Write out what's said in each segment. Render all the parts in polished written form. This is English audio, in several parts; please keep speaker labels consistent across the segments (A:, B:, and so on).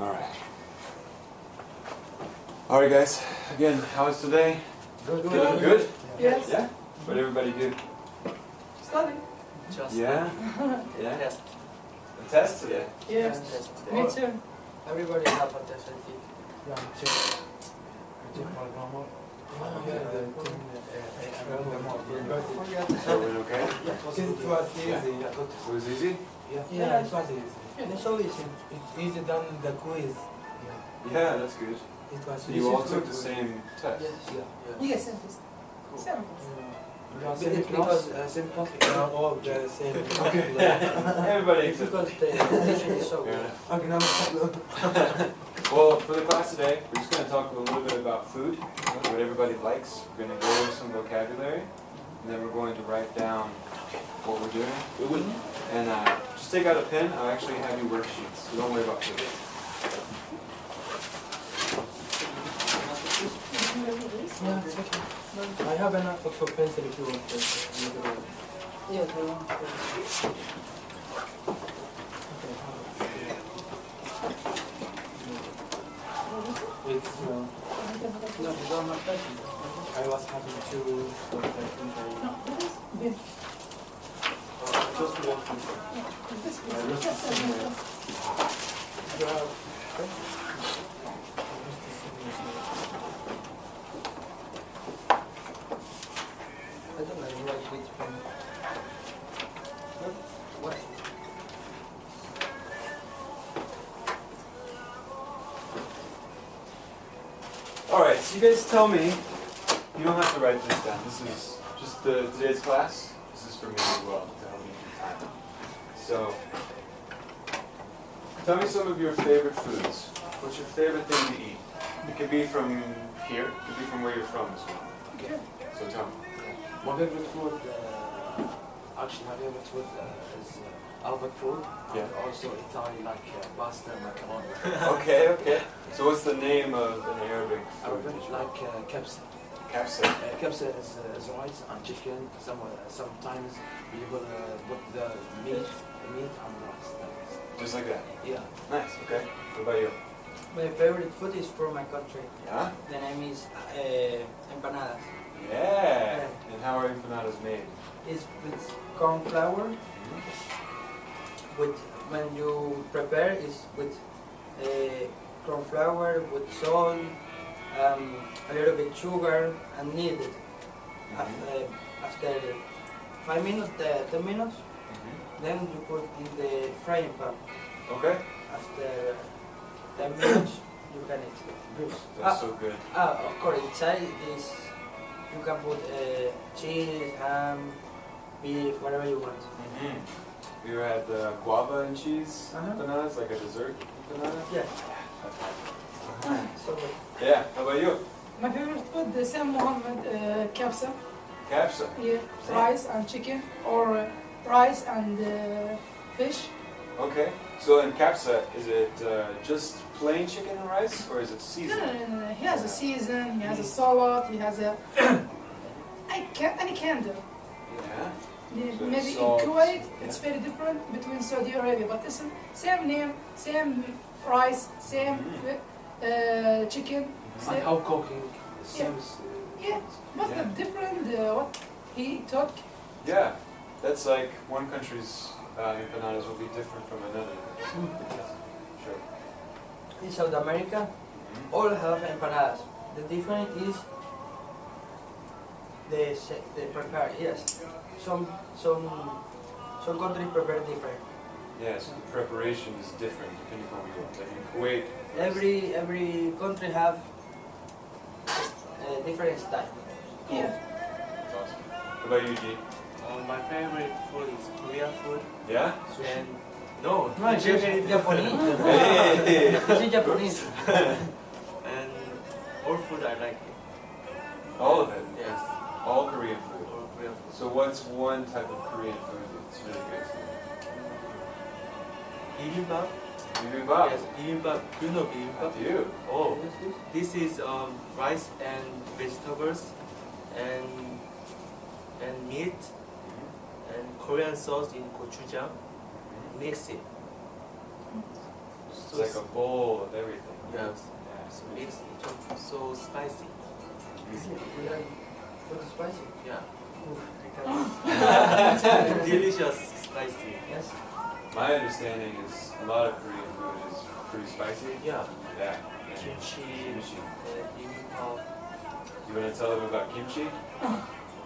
A: Alright. Alright guys, again, how is today?
B: Good.
A: Good?
C: Yes.
A: Yeah? What did everybody do?
C: Study.
B: Just
A: Yeah? Yeah?
B: test.
A: A test today?
C: Yes.
B: Test.
C: Me too.
B: Everybody have a test, I think.
D: Yeah, check. Check my grammar.
A: So went okay?
D: It was easy.
A: It was easy?
D: Yeah, it was easy. Initially, it's easier than the quiz.
A: Yeah, that's good.
D: It was
A: So you all took the same test?
C: Yes, yes. Same.
D: Because same class, we are all the same.
A: Everybody except
B: Because the teacher is so good.
A: Yeah. Well, for the class today, we're just going to talk a little bit about food, what everybody likes. We're going to go over some vocabulary, and then we're going to write down what we're doing. And just take out a pen. I'll actually have you worksheets, so don't worry about food.
D: Yeah, it's okay. I have an actual pencil if you want to.
C: Yes, I want to.
D: It's,
B: No, you don't have pencil.
D: I was having two, so I think I...
C: Yes.
D: Just one pencil.
C: This
D: I lost it somewhere. You have...
B: I don't know like which pen. What?
A: Alright, so you guys tell me, you don't have to write this down. This is just today's class. This is for me as well, to help me keep time. So, tell me some of your favorite foods. What's your favorite thing to eat? It could be from here, it could be from where you're from as well.
C: Okay.
A: So tell me.
D: My favorite food, actually my favorite food is Arabic food.
A: Yeah.
D: And also Italian like pasta and macaroni.
A: Okay. So what's the name of an Arabic food?
D: Arabic like kebsa.
A: Kapsa.
D: Kebsa is rice and chicken. Sometimes people put the meat and rice.
A: Just like that.
D: Yeah.
A: Nice, okay. What about you?
B: My favorite food is from my country.
A: Yeah?
B: The name is empanadas.
A: Yeah! And how are empanadas made?
B: It's with corn flour. With when you prepare is with corn flour with salt, a little bit sugar and kneaded. After 5 minutes, 10 minutes, then you put in the frying pan.
A: Okay.
B: After 10 minutes, you can eat.
A: That's so good.
B: Of course, inside is you can put cheese, ham, beef, whatever you want.
A: You ever had guava and cheese
B: Uh-huh.
A: empanadas, like a dessert empanada?
B: Yeah.
A: That's
B: So good.
A: Yeah, how about you?
C: My favorite food, the same Mohammed, kapsa.
A: Kapsa.
C: Yeah, rice and chicken, or rice and fish.
A: Okay. So in kapsa, is it just plain chicken and rice, or is it
C: No.
A: seasoned?
C: He has a season, he has a salad, he has a any kind of.
A: Yeah. So
C: Maybe in
A: salt,
C: Kuwait,
A: yeah.
C: it's very different between Saudi Arabia, but it's same name, same rice, same chicken.
D: And
C: Same,
D: how cooking seems...
C: yeah, but
A: Yeah.
C: the different what he took.
A: Yeah. That's like one country's empanadas will be different from another. Sure.
B: In South America, all have empanadas. The difference is they prepare. Yes, some countries prepare different.
A: Yeah, so the preparation is different depending on where you are. Like in Kuwait,
B: Every country have different style.
C: Yeah.
A: that's awesome. What about you, G?
E: My favorite food is Korean food.
A: Yeah?
E: And no,
B: It's
E: Japanese.
B: Japanese.
A: Hey!
B: It's Japanese.
E: And all food I like.
A: All of it?
E: Yes,
A: All Korean food.
E: all Korean food.
A: So what's one type of Korean food that's really good?
E: Bibimbap.
A: Bibimbap?
E: Yes, bibimbap. Do you know
A: How
E: bibimbap?
A: do you?
E: Oh, this is rice and vegetables and meat and Korean sauce in gochujang. Mix it.
A: So It's like a bowl of everything.
E: Yes.
A: Yeah.
E: So it's so spicy.
B: We like food spicy.
E: Yeah.
B: Oof, I can't.
E: Delicious spicy.
B: Yes.
A: My understanding is a lot of Korean food is pretty spicy.
E: Yeah.
A: Yeah. And
E: Kimchi,
A: kimchi.
E: bibimbap.
A: You want to tell them about kimchi?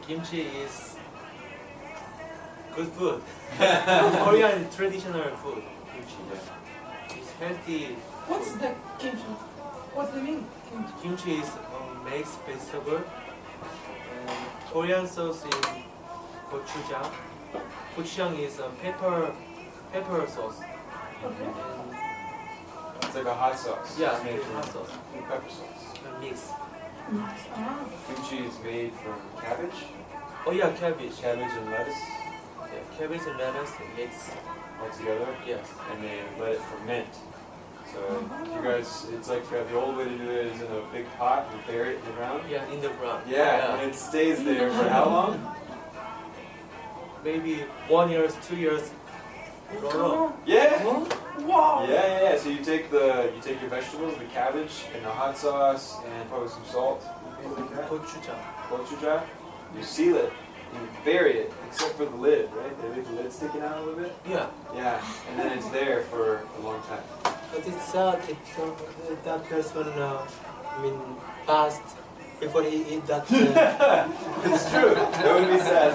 E: Kimchi is good food. Korean traditional food. Kimchi.
A: Yeah.
E: It's healthy.
C: What's the kimchi? What's the meaning? Kimchi.
E: Kimchi is mixed vegetable. And Korean sauce is gochujang. Gochujang is a pepper sauce.
C: Okay.
E: And
A: It's like a hot sauce.
E: yeah,
A: It's made
E: it's
A: from
E: hot sauce.
A: pepper sauce.
E: A mix.
C: Ah.
A: Kimchi is made from cabbage,
E: Oh yeah, cabbage.
A: cabbage and lettuce
E: Yeah, cabbage and lettuce mix.
A: all together,
E: Yes.
A: and they let it ferment. So you guys, it's like the old way to do it is in a big pot, you bury it in the ground.
E: Yeah, in the ground.
A: Yeah, and it stays there for how long?
E: Maybe 1 year, 2 years.
C: Come
E: Roll
C: on.
A: Yeah.
C: Wow.
A: Yeah. So you take your vegetables, the cabbage, and the hot sauce, and probably some salt, things like that.
E: gochujang.
A: Gochujang. You seal it, and you bury it, except for the lid, right? They leave the lid sticking out a little bit.
E: Yeah.
A: Yeah, and then it's there for a long time.
F: But it's sad if that person, passed before he eat that.
A: It's true. That would be sad.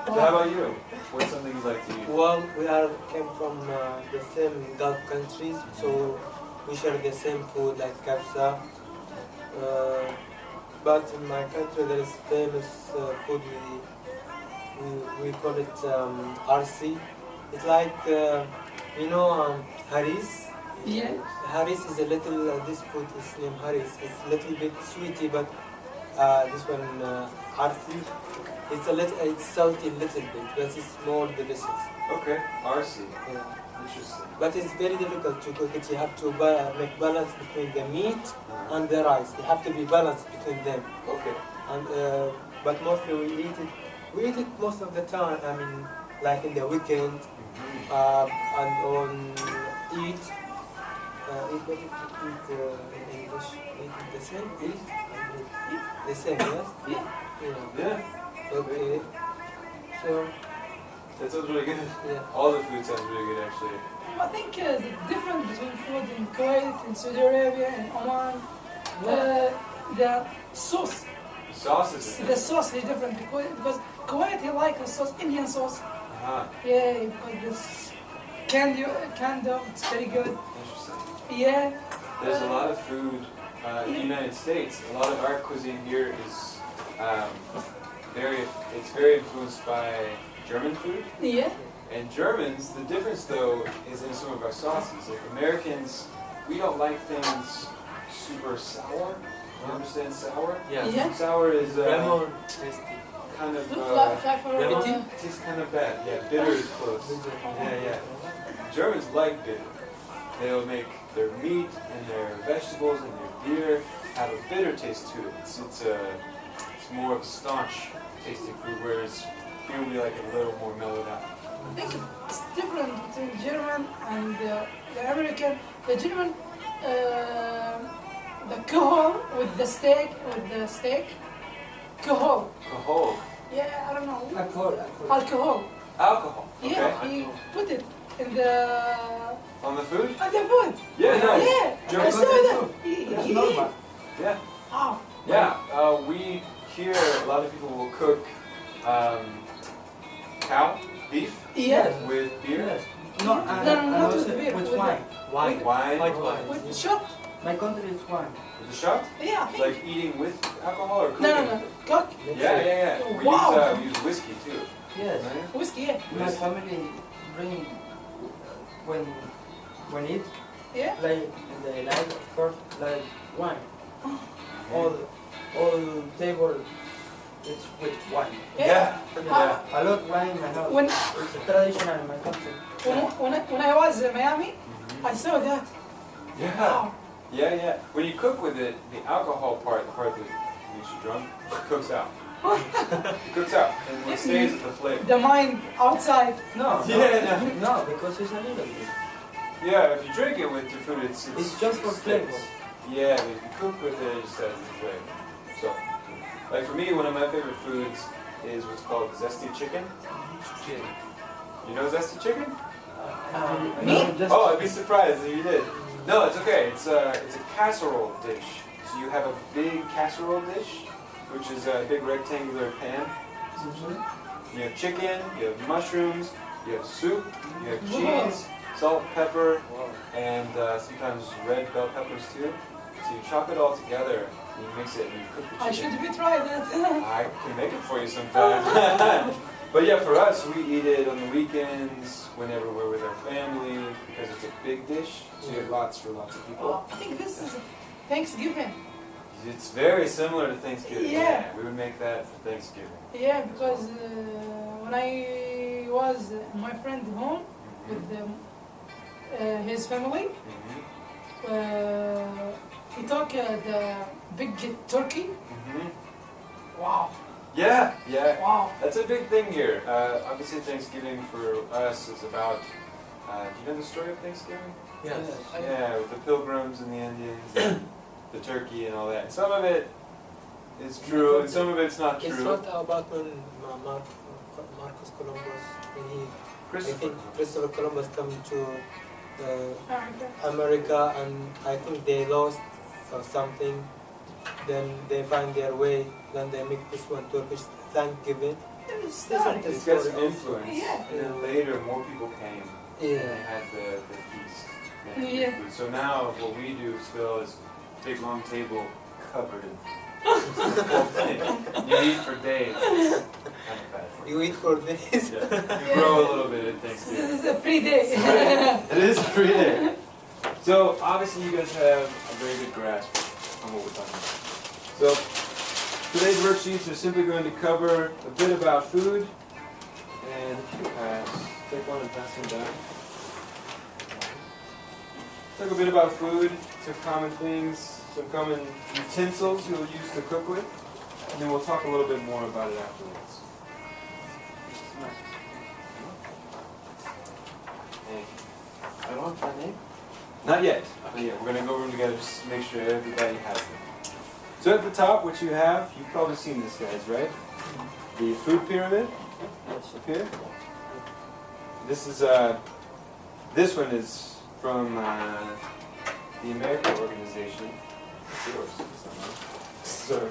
A: So how about you? What's something you like to eat?
F: Well, we came from the same Gulf countries, so we share the same food like kabsa. But in my country there is famous food we call it RC. It's like haris.
C: Yeah.
F: Haris is a little. This food is named haris. It's a little bit sweety, but this one RC. It's salty a little bit, but it's more delicious.
A: Okay, RC.
F: Yeah.
A: Interesting.
F: But it's very difficult to cook it. You have to make balance between the meat
A: Uh-huh.
F: and the rice. You have to be balanced between them.
A: Okay.
F: And but mostly we eat it. We eat it most of the time. I mean, like in the weekend and on eat. Eat what in English? Eat the same. Eat. The same. Yes.
C: Yeah.
F: Yeah.
A: Yeah,
F: Okay. So
A: that sounds really good.
F: yeah.
A: All the food sounds really good, actually.
C: I think the difference between food in Kuwait, in Saudi Arabia, and Oman, the sauce.
A: The sauces in
C: The
A: it.
C: sauce is different because Kuwait he like the sauce, Indian sauce.
A: Uh-huh.
C: Yeah, because this candy, it's very good.
A: Interesting.
C: Yeah.
A: There's a lot of food in the United States. A lot of our cuisine here is very influenced by German food.
C: Yeah.
A: And Germans, the difference though is in some of our sauces. Like Americans, we don't like things super sour. You understand sour?
E: Yes.
C: Yeah.
A: Sour is
E: Lemon tasty.
A: kind of
E: Lemon.
A: tastes kind of bad. Yeah, bitter is close. Yeah. Germans like bitter. They'll make their meat and their vegetables and their beer have a bitter taste to it. It's more of a staunch tasting food, whereas here we like it a little more mellowed out.
C: I think it's different between German and the American. The German, the alcohol with the steak, alcohol.
A: Cajol.
C: Yeah, I don't know.
B: Alcohol.
C: Alcohol.
A: Alcohol. Okay.
C: Yeah, he put it in the
A: On the food?
C: food.
A: Yeah, no.
C: Yeah,
A: German
C: I saw
A: country
C: that.
A: too.
B: That's normal.
A: Yeah.
C: Oh,
A: Yeah. We here a lot of people will cook beef
C: yeah.
A: with beer.
B: Yes. No,
C: No, not with
B: also
C: beer,
B: with
C: with
B: wine.
E: Wine.
A: Wine.
E: White wine.
C: With shot.
B: My country is wine.
A: With a shot?
C: Yeah, I think.
A: Like eating with alcohol or cooking?
C: No. Cook.
A: Yeah.
C: Wow.
A: We use whiskey too.
B: Yes.
A: Right?
C: Whiskey, yeah.
B: My family bring when eat
C: Yeah.
B: like in the night, of course, like wine. All table it's with wine.
A: Yeah.
C: Ah,
B: I love wine in my house.
C: When
B: It's traditional in my country.
C: when I was in Miami, I saw that.
A: Yeah.
C: Wow.
A: Yeah. When you cook with it, the alcohol part, the part that makes you drunk, it cooks out. It cooks out, and it stays with the flavor.
C: The mind outside.
B: No,
A: Yeah.
B: no, because it's a little bit.
A: Yeah, if you drink it with your food, it's
F: just for
A: it
F: flavor.
A: sticks. Yeah, but if you cook with it, it just has the flavor. So, like for me, one of my favorite foods is what's called zesty chicken. You know zesty chicken? Oh, I'd be surprised if you did. No, it's okay. It's a casserole dish. So you have a big casserole dish, which is a big rectangular pan. You have chicken, you have mushrooms, you have soup, you have cheese, salt, pepper, and sometimes red bell peppers too. So you chop it all together, and you mix it, and you cook the chicken.
C: I should be try that.
A: I can make it for you sometime. But yeah, for us, we eat it on the weekends, whenever we're with our family, because it's a big dish, so you have lots for lots of people.
C: I think this is Thanksgiving.
A: It's very similar to Thanksgiving.
C: Yeah.
A: We would make that for Thanksgiving.
C: Yeah, because when I was in my friend's home with his family, he took the big turkey. Wow.
A: Yeah, yeah.
C: Wow.
A: That's a big thing here. Obviously, Thanksgiving for us is about. Do you know the story of Thanksgiving?
F: Yes.
A: Yeah, with the Pilgrims and the Indians, and the turkey and all that. And some of it is true, and some of it's not
F: It's
A: true.
F: not about when Marcus Columbus, when I think Christopher Columbus come to America, and I think they lost or something. Then they find their way. Then they make this one Turkish Thanksgiving.
C: It's
A: It's got some influence.
C: Yeah.
A: And then later, more people came. And they
F: Yeah.
A: had the feast. They had
C: Yeah.
A: food. So now, what we do still is big long table covered in you eat for days. It's kind of bad for you.
F: You eat for days.
A: Yeah. You grow a little bit at
C: This
A: Thanksgiving.
C: is a free day.
A: It is a free day. So obviously you guys have a very good grasp on what we're talking about. So today's worksheets are simply going to cover a bit about food, and take one and pass them down. Talk a bit about food, some common things, some common utensils you'll use to cook with, and then we'll talk a little bit more about it afterwards. Hey.
D: I don't want my name.
A: Not yet. Not yet. We're going to go over them together just to make sure everybody has them. So at the top, what you have, you've probably seen this, guys, right? The food pyramid. Up here. This is this one is from the American organization. It's yours. So,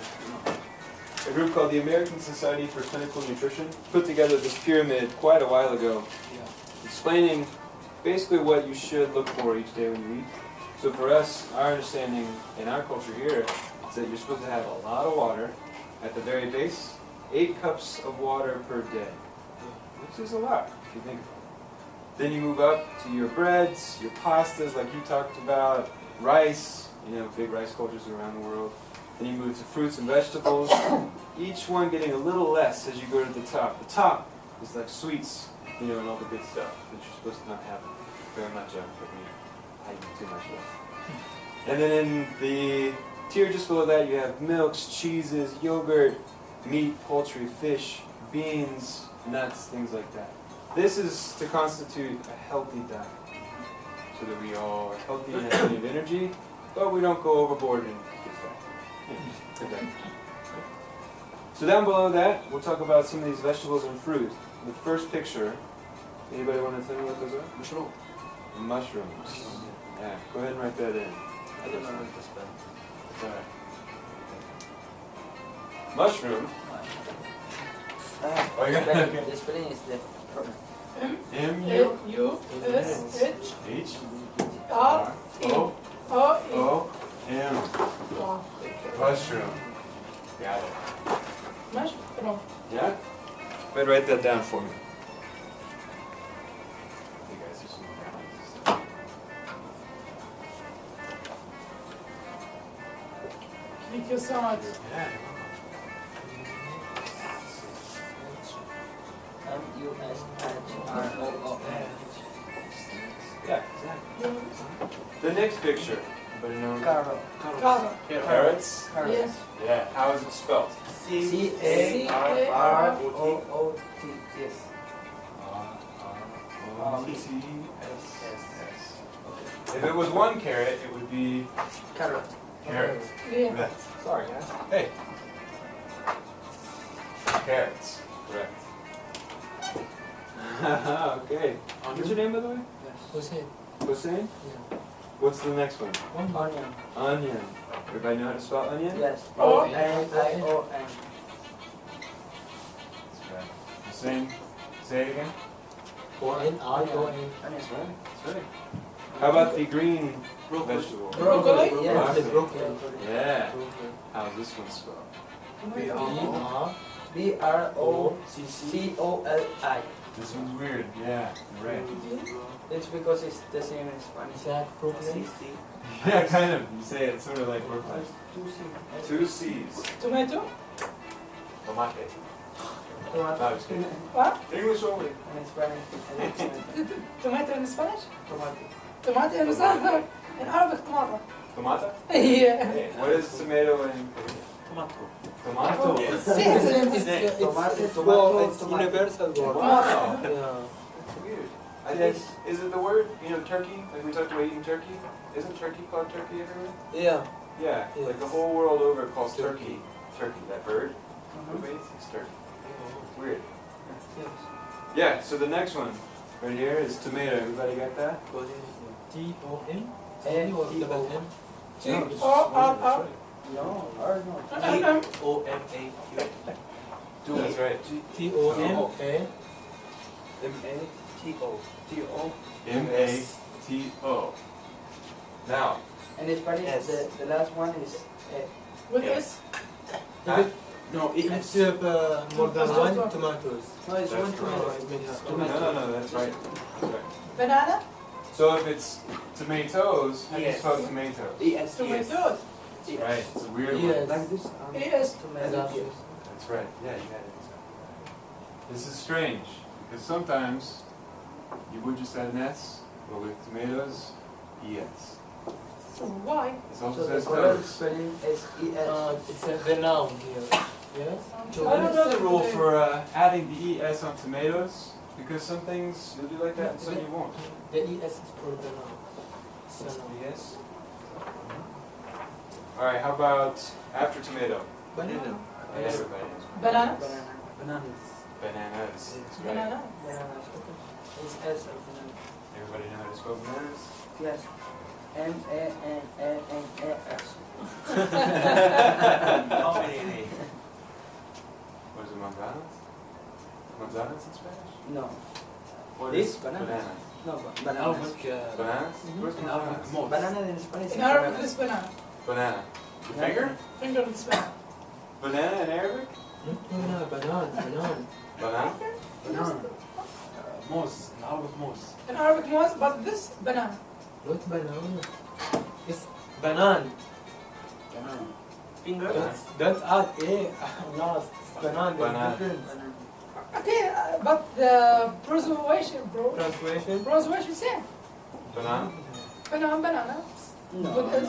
A: a group called the American Society for Clinical Nutrition put together this pyramid quite a while ago, explaining basically what you should look for each day when you eat. So for us, our understanding in our culture here is that you're supposed to have a lot of water at the very base, 8 cups of water per day, which is a lot if you think about it. Then you move up to your breads, your pastas like you talked about, rice, big rice cultures around the world. Then you move to fruits and vegetables, each one getting a little less as you go to the top. The top is like sweets, and all the good stuff that you're supposed to not have very much of, but I eat too much of. And then in the tier just below that, you have milks, cheeses, yogurt, meat, poultry, fish, beans, nuts, things like that. This is to constitute a healthy diet, so that we all are healthy and have plenty of energy, but we don't go overboard and get fat. Okay. So down below that, we'll talk about some of these vegetables and fruit. The first picture, anybody want to tell me what those are?
D: Mushroom.
A: Mushrooms. Yeah, go ahead and write that in.
D: I don't know what to spell.
A: Sorry. Mushroom. Oh, you got it.
B: The spelling is the
A: M-U-S-H-R-O-O-M.
C: Wow.
A: Mushroom. Got it.
C: Mushroom.
A: Yeah? Go ahead, write that down for me. You guys are some guys.
C: Thank you so much.
A: Yeah.
B: M-U-S-H-R-O-O-M.
A: Yeah, exactly. The next picture. Anybody know?
B: Carrot.
A: Carrots?
C: Yes.
A: Yeah. How is it spelled?
B: C-A-R-R-O-O-T. Yes.
A: T-S-S. If it was one carrot, it would be
B: Carrot.
A: carrot.
C: Yeah.
A: Correct.
F: Sorry, guys.
A: Hey. Carrots. Correct. Okay. What's your name, by the way?
F: Hussein.
A: Hussein?
F: Yeah.
A: What's the next one?
B: Onion.
A: Onion. Everybody know how to spell onion?
B: Yes.
C: Oh.
B: Onion.
A: That's right. Hussein, say it again.
F: O-N-I-O-N.
A: That's right. That's right. How about the green vegetable?
C: Broccoli?
B: Yes.
F: The broccoli.
A: Yeah. How's this one spelled?
F: B-R.
B: B-R-O-C-O-L-I.
A: This one's weird. Yeah, you're right.
B: It's because it's the same in Spanish.
F: Is that broccoli?
A: Yeah, kind of. You say it sort of like Brooklyn.
B: It's
A: Two C's.
C: Tomato?
A: Tomate. No,
B: tomato.
A: I'm just kidding.
C: What?
A: English only.
B: In Spanish.
C: Tomato in Spanish?
B: Tomato.
C: Tomato in Spanish? In Arabic, tomato.
A: Tomato?
C: Yeah.
A: Hey, what is tomato in
E: Tomato.
A: tomato?
C: Yes.
F: It's universal word.
A: Wow.
F: Yeah.
A: That's weird. I
B: Yes.
A: think, is it the word, turkey? Like we talked about eating turkey? Isn't turkey called turkey everywhere?
F: Yeah.
A: Yeah,
F: Yes.
A: like the whole world over it calls turkey.
F: Turkey.
A: Turkey, that bird.
B: Mhm.
A: Everybody eats turkey. Weird.
F: Yes.
A: Yeah, so the next one right here is tomato. Everybody got that?
F: T-O-M?
B: N
F: Or
B: T
F: double
B: O.
F: M?
C: T-O-R-R.
B: No, ours no.
E: O-M-A-Q.
A: That's right.
F: T-O-M-A.
E: M-A-T-O. T-O.
A: M-A-T-O. Now,
B: And in Spanish,
E: Yes.
B: the last one is
C: With
A: Yeah.
C: this?
A: huh?
E: No,
F: It's more than one tomatoes.
B: no, it's
A: That's
B: one
A: correct.
B: tomato.
A: No, that's right. That's right.
C: Banana?
A: So if it's tomatoes, how do you
E: Yes.
A: spell tomato?
E: E-S-E-S.
C: Tomatoes.
A: That's right. It's a weird
F: Yes.
A: one.
B: Like this.
C: Yes.
B: Tomato.
A: That's right. Yeah, you had it. This is strange because sometimes you would just add an S, but with tomatoes, ES.
C: So why?
A: This also
B: So the
A: says
B: correct
A: toes.
B: spelling is E-S.
F: It's the noun here. Yes?
A: I don't know the rule for adding the ES on tomatoes because some things you'll do like that and some you won't.
F: The ES is for the noun. So,
A: ES. All right. How about after tomato?
F: banana.
A: Yeah, everybody knows.
C: Banana?
B: Banana.
E: Bananas.
A: Bananas. That's right.
C: Banana?
B: Bananas. It's S of banana.
A: Everybody know how to spell bananas?
B: Yes. M-A-N-A-N-A-S.
E: How many?
A: What is it, manzanas? Manzanas in Spanish?
B: No.
A: What
B: This
A: is
B: banana.
A: bananas?
B: No, bananas.
E: Arabic.
A: Bananas? Where's
E: In Arabic,
A: bananas?
E: most.
B: Banana in Spanish is
C: In Arabic,
B: banana.
C: this banana.
A: Banana. The finger?
C: Finger of this banana.
A: Banana in Arabic?
F: Banana. Banana.
A: Banana?
B: Banana.
E: Mouse. In Arabic, mouse.
C: In Arabic, most, but this banana.
F: Not banana. It's banana.
B: Banana.
E: Finger.
F: Don't add A. No, it's banana.
A: Banana.
F: It's different.
B: Banana.
C: Okay, but the pronunciation, bro.
F: Translation.
C: Pronunciation same.
A: Banana?
C: Banana.
B: No,
C: With S.
B: no.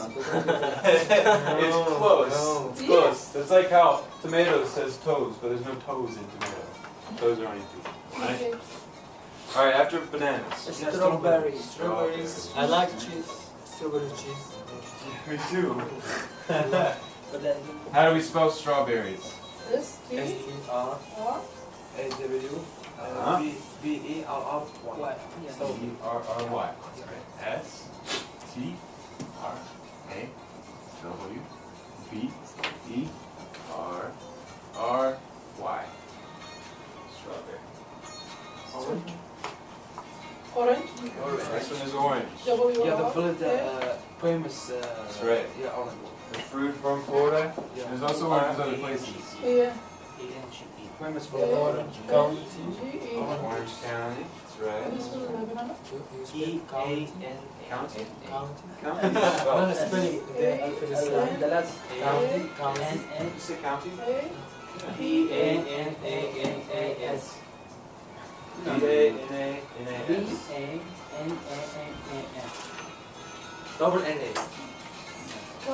A: It's close.
F: No.
A: It's close. It's like how tomatoes says toes, but there's no toes in tomato. Toes are on your feet. Right?
C: Okay.
A: All right, after bananas.
B: Strawberry.
A: Strawberries.
F: I like cheese. Strawberry cheese.
A: Me too.
B: But then,
A: How do we spell strawberries?
C: S-T-R.
E: S-T-R-A-W.
A: Uh-huh.
E: B-E-R-R-Y.
B: what? Yeah.
A: E-R-R-Y. S T R A W B E R R Y. Strawberry.
E: Orange.
C: Orange.
A: This one is orange.
C: W-R.
E: Yeah, the fruit famous.
A: That's right.
E: Yeah, orange.
A: The fruit from Florida.
E: Yeah.
A: There's also oranges other places.
C: Yeah.
E: Famous for
C: Yeah.
E: orange.
F: County.
C: G-E.
A: Orange County. That's
C: And
A: right.
C: this one is banana.
F: You spell county.
A: County.
F: County.
A: County.
F: No,
A: Spell.
F: spelling. The alphabet.
B: The last
F: County. County.
B: N-N.
A: You say county?
C: A.
B: B-A-N-A-N-A-S.
A: B-A-N-A-N-A-S.
B: B-A-N-A-N-A-S.
E: Double N-A.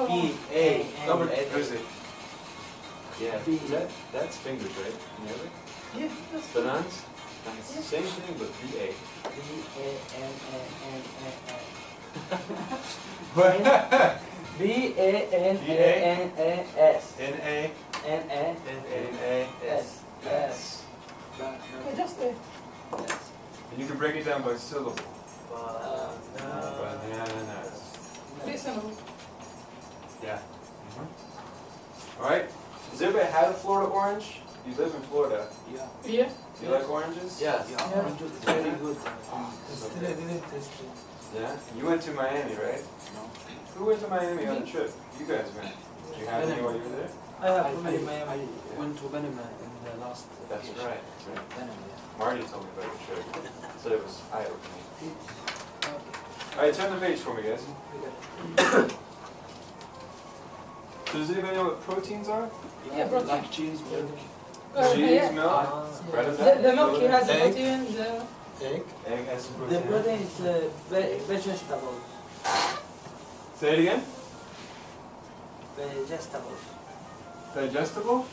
E: B-A. Double
A: What is
E: N-A.
A: it? Yeah,
B: B.
A: that's fingers, right? Yeah.
C: Yeah, that's
A: Bananas? Nice. Same thing, but B-A.
B: B-A-N-A-N-A-S.
A: But
B: B-A-N-A-N-A-S.
A: N-A.
B: N-A-S.
A: N-A-S.
B: Yes.
C: Okay, just
A: And you can break it down by syllable.
B: Banana.
A: Bananas.
C: reasonable.
A: Yeah. Alright. Has everybody had a Florida orange? You live in Florida.
D: Yeah.
C: Yeah.
A: Do you like oranges?
D: Yes.
B: Yeah.
D: Orange is very good.
F: Still, I didn't taste it.
A: Yeah? You went to Miami, right?
D: No.
A: Who went to Miami on a trip? You guys went. Did you have any while you were there?
B: I have family in
D: I
B: Miami.
D: went to Panama in the last
A: That's
D: vacation.
A: right. That's right.
D: Panama, yeah.
A: Marty told me about your trip. Said it was eye-opening. Alright, turn the page for me, guys. So does anybody know what proteins are?
C: Yeah, protein.
D: Like cheese, milk.
A: Cheese,
C: Yeah.
A: milk, bread and
C: The milk has
F: Egg.
C: protein, the
F: Egg.
A: egg has some
B: The
A: protein.
B: protein is vegetable.
A: Say it again.
B: Vegetables.
A: Digestible?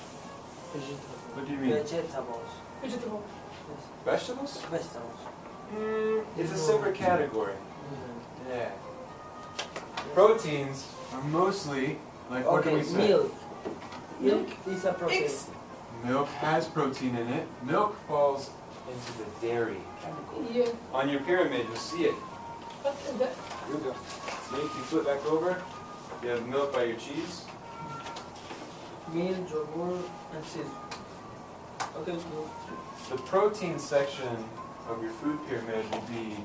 B: Vegetable.
A: What do you mean?
B: Vegetables.
C: vegetable.
B: Yes.
A: Vegetables?
B: Vegetables.
A: It's a separate category. Yeah. Proteins are mostly, like what do
B: Okay,
A: we say?
B: milk. Milk is a protein.
C: Eggs.
A: Milk has protein in it. Milk falls into the dairy category.
C: Yeah.
A: On your pyramid, you'll see it.
C: But the,
A: Here we go. See, if you flip back over, you have milk by your cheese.
B: Milk, yogurt, and cheese. Okay, good.
A: The protein section of your food pyramid will be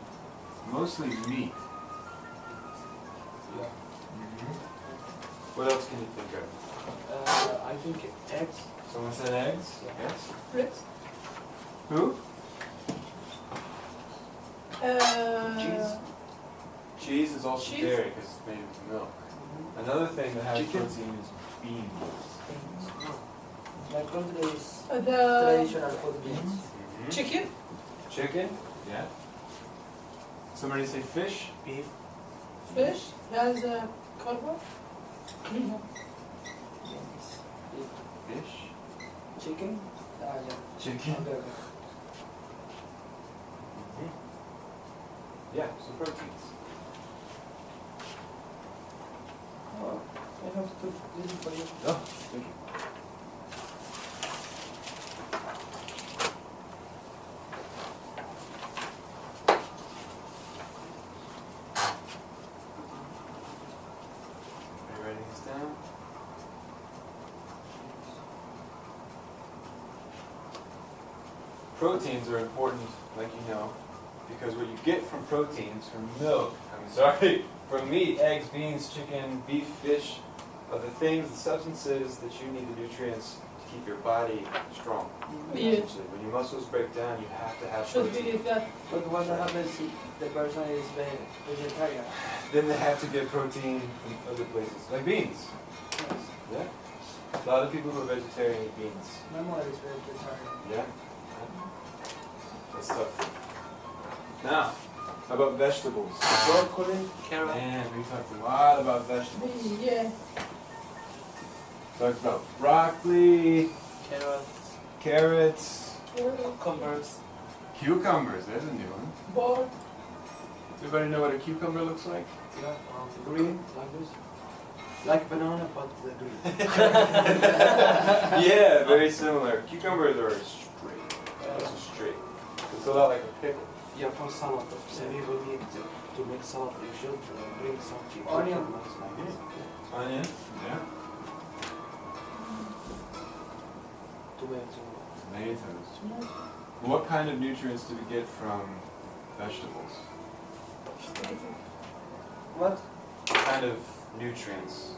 A: mostly meat.
D: Yeah.
A: What else can you think of?
D: I think eggs.
A: Someone said eggs? Yes.
C: breads.
A: Who?
C: Cheese.
A: Cheese is also
C: Cheese.
A: dairy because it's made with milk. Another thing that has
D: Chicken.
A: protein is beans.
B: My country is
C: The
B: traditional food beans.
C: chicken.
A: Chicken? Yeah. Somebody say fish?
D: Beef.
C: Fish has carbo.
A: Fish?
B: Chicken. Yeah.
A: Chicken?
B: Okay.
A: Yeah, so proteins.
B: Oh, I have to listen for you.
A: Oh, thank you. Are you writing this down? Proteins are important, like you know, because what you get from proteins, from milk, from meat, eggs, beans, chicken, beef, fish, are the things, the substances that you need the nutrients to keep your body strong.
C: Yeah.
A: Essentially, when your muscles break down, you have to have
C: Should
A: protein.
C: be that.
B: But what happens if the person is vegetarian?
A: Then they have to get protein from other places, like beans. Yeah. A lot of people who are vegetarian eat beans.
B: My mother is vegetarian.
A: Yeah. That's tough. Now, how about vegetables?
B: Broccoli, carrot.
A: Man, we talked a lot about vegetables.
C: Yeah.
A: Talked about broccoli,
B: Carrot.
A: carrots,
B: Cucumbers.
A: cucumbers. There's a new one.
C: Ball.
A: Does everybody know what a cucumber looks like?
D: Yeah. Green. Like this. Like banana, but green.
A: Yeah, very similar. Cucumbers are straight. Those are straight. It's a lot like a pickle.
D: Yeah, for salad. Some people need to make salad. You should bring some chicken.
B: Onion.
D: Like this.
A: Onion. Yeah.
D: Tomato.
A: Tomatoes. What kind of nutrients do we get from vegetables?
B: What?
A: What kind of nutrients?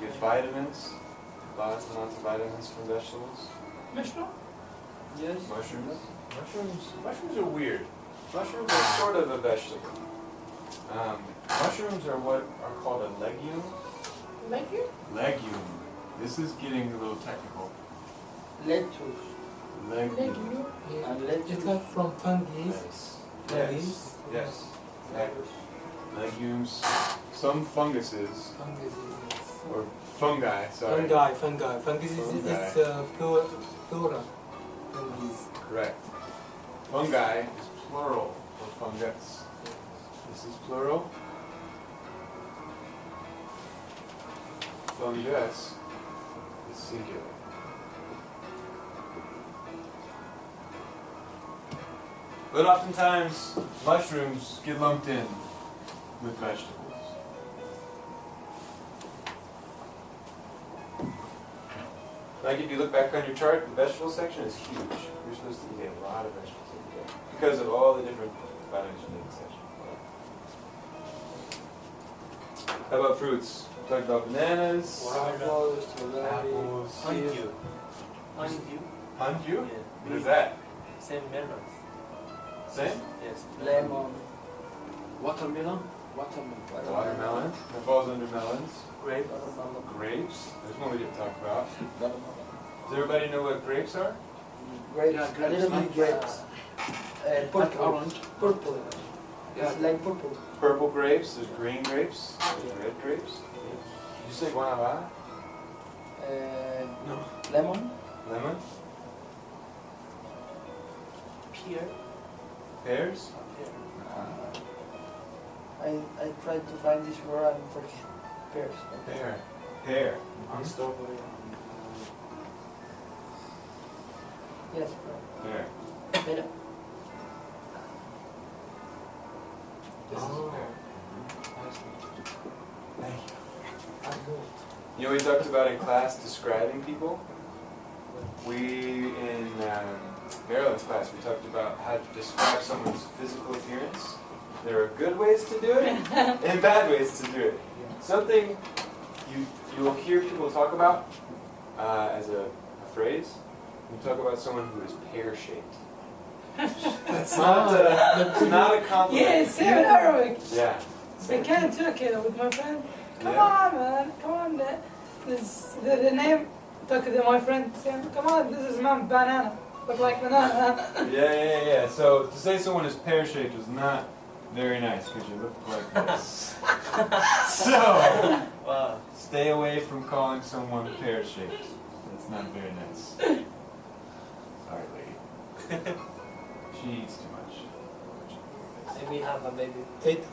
A: We get vitamins, lots and lots of vitamins from vegetables.
C: Mushroom.
B: Yes.
A: Mushrooms. Mushrooms are weird. Mushrooms are sort of a vegetable. Mushrooms are what are called a legume.
C: Like you?
A: Legume. This is getting a little technical.
B: Lettuce.
C: Like
A: Legume.
C: you?
B: And
F: It's
B: lettuce.
F: like from fungi.
A: Yes. Yes. Yes. Exactly. Legumes. Some funguses or fungi. Sorry.
F: Fungi. Fungus is plural. Fungi.
A: Correct. Fungi is plural for fungus. This is plural. fungus is singular. But oftentimes, mushrooms get lumped in with vegetables. Like if you look back on your chart, the vegetable section is huge. You're supposed to eat a lot of vegetables every day because of all the different vitamins you need in section. How about fruits? We talked about bananas,
B: Apples, strawberry,
A: apples,
E: Honeydew. Honeydew?
A: honeydew.
E: Yeah.
A: What is that?
E: Same melons.
A: Same?
E: Yes.
B: lemon,
D: Watermelon.
A: Watermelon. That falls under melons.
E: Grape.
A: Grapes. There's one we didn't talk about. Does everybody know what grapes are?
B: grapes,
D: Yeah,
B: a
D: grapes,
B: little
D: like,
B: bit grapes.
D: Like
B: Purple,
D: orange.
B: purple.
D: Yeah.
B: It's like purple.
A: Purple grapes. There's green grapes. There's red grapes. Did you say guanabana?
D: No.
B: Lemon,
A: Lemon?
E: Pear.
A: Pears?
B: I tried to find this word and forget. Pears.
A: Pear. Pear.
E: Strawberry.
B: Yes,
A: Pear.
B: pear.
A: This is
F: Oh.
A: pear. Thank you.
F: I know.
A: You know, we talked about in class describing people. We, in Maryland's class, we talked about how to describe someone's physical appearance. There are good ways to do it and bad ways to do it. Something you'll hear people talk about as a phrase. You talk about someone who is pear-shaped. That's not a compliment.
C: Yeah, it's same in Arabic.
A: Yeah.
C: I can't talk with my friend. Come
A: Yeah.
C: on, man. Come on. The name. Talk to my friend. Say, come on. This is man banana. Look like banana.
A: Yeah. So to say someone is pear-shaped is not very nice because you look like this. So
E: Wow.
A: stay away from calling someone pear-shaped. That's not very nice. Sorry, lady. She eats too much.
B: Maybe have a baby.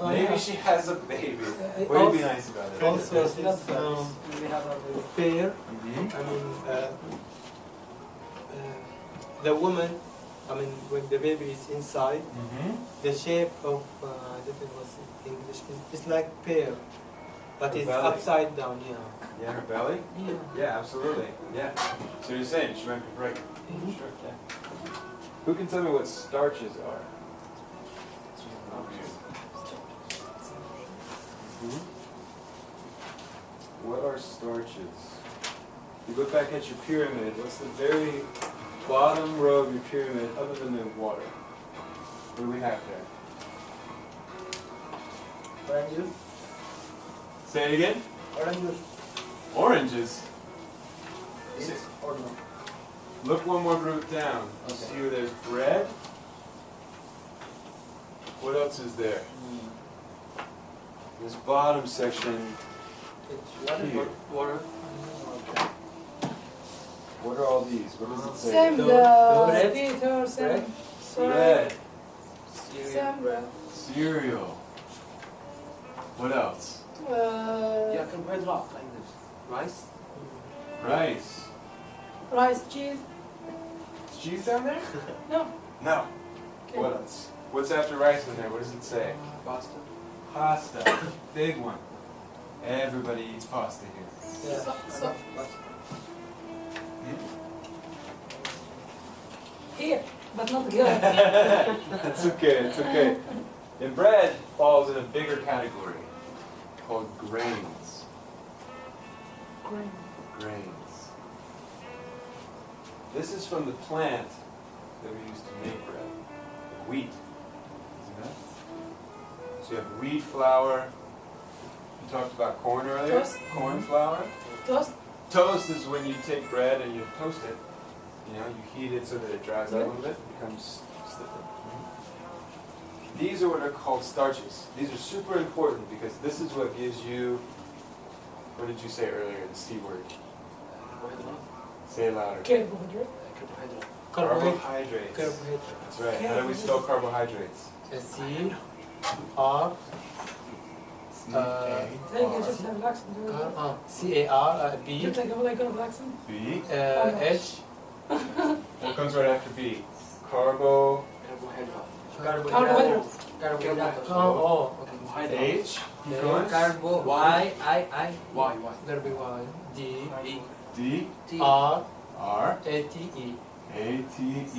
A: Maybe she has a baby.
F: It
A: What would be
F: also-
A: nice about it?
F: Also,
B: It's not
F: it's
B: bad. Maybe have a baby.
F: pear.
A: Mhm.
F: I mean, the woman. I mean, when the baby is inside,
A: Mhm.
F: the shape of I don't know what's in English. It's like pear, but
A: The
F: it's
A: belly.
F: upside down. Yeah.
A: Yeah, her belly?
F: Yeah.
A: Yeah, absolutely. Yeah. So you're saying she might be pregnant. Sure. Yeah. Who can tell me what starches are? Mhm. What are starches? You look back at your pyramid, what's the very bottom row of your pyramid other than the water? What do we have there?
B: Orange juice.
A: Say it again.
B: Orange juice.
A: Oranges.
B: Yes or no?
A: Look one more group down.
B: Okay.
A: See where there's bread. What else is there? This bottom section.
B: It's water.
A: Here.
B: Water.
A: What are all these? What does it say?
C: Same
F: The
C: the
F: bread.
C: Peter, same.
F: Bread.
C: Sorry.
A: Bread.
C: Same bread.
A: Cereal. What else?
D: Yeah, carbohydrate like this. Rice.
A: Rice.
C: Rice, cheese.
A: Is cheese down there?
C: No.
A: No.
C: Okay.
A: What else? What's after rice in there? What does it say?
D: Pasta.
A: Pasta. Big one. Everybody eats pasta here.
B: Yeah.
C: So, here, but not good.
A: That's okay, it's okay. And bread falls in a bigger category called grains.
C: Green.
A: Grains. This is from the plant that we use to make bread. Wheat. Isn't it? So you have wheat flour. You talked about corn earlier.
C: Toast.
A: Corn flour.
C: Toast.
A: Toast is when you take bread and you toast it. You know, you heat it so that it dries out a little bit, becomes stiffer. These are what are called starches. These are super important because this is what gives you, what did you say earlier, the C word?
D: Carbohydrate.
A: Say it louder.
C: Carbohydrate.
D: Carbohydrate.
A: Carbohydrates.
F: Carbohydrate.
A: That's right. How do we spell carbohydrates?
F: C R
A: C
C: تلاقي جبتها بالاكسنت.
F: CARB
C: جبتها قبل يكون بالاكسنت.
A: B.
F: H
A: What comes right after B? Carbo.
B: Carbohydrates.
F: okay.
A: H. Keep going.
B: Carbo. I.
D: Why?
F: There'll be Y D
A: D.
B: T.
F: R
A: R.
F: A T E.
A: A. T. E.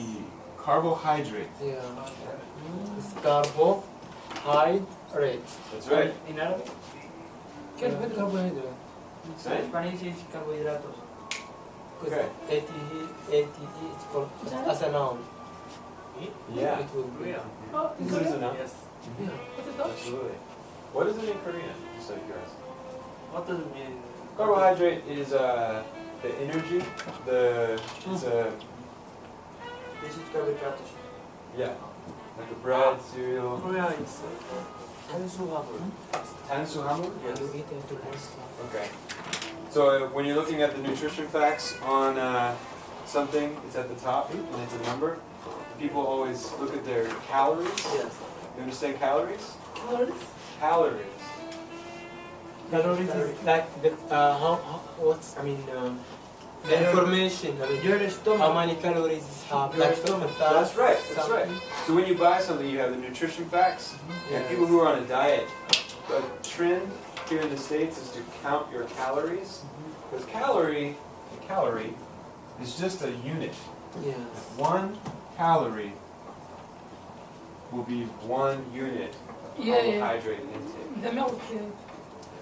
A: Carbohydrate.
F: Yeah. It's carbohydrate.
A: That's right.
B: In Arabic.
F: Carbohydrate.
A: Say.
B: Spanish is carbohydratos.
F: Because
A: Okay.
F: ATE is called as a noun.
A: Yeah.
F: It will be.
C: Oh,
A: This is enough.
E: Yes.
F: Yeah.
C: what's it called?
A: Absolutely. What is it in Korean? Just like yours.
E: What does it mean?
A: Carbohydrate is the energy. It's a
B: This is carbohydratos.
A: yeah, like a bread, cereal.
E: Korea is 탄수화물.
A: Tansuhamur.
E: Yes.
F: You eat into this stuff.
A: Okay. So when you're looking at the nutrition facts on something, it's at the top and it's a number. People always look at their calories.
E: Yes.
A: You understand calories?
C: Calories.
A: Calories.
F: Calories is like the what's the information.
B: Your
F: How
B: stomach.
F: many calories is have?
B: Your
F: Like
B: stomach.
F: fat,
A: That's right. That's
F: something.
A: right. So when you buy something, you have the nutrition facts. And people who are on a diet, the trend here in the States is to count your calories. Because a calorie is just a unit.
F: Yeah.
A: 1 calorie will be 1 unit of
C: Yeah, yeah.
A: carbohydrate intake.
C: The milk.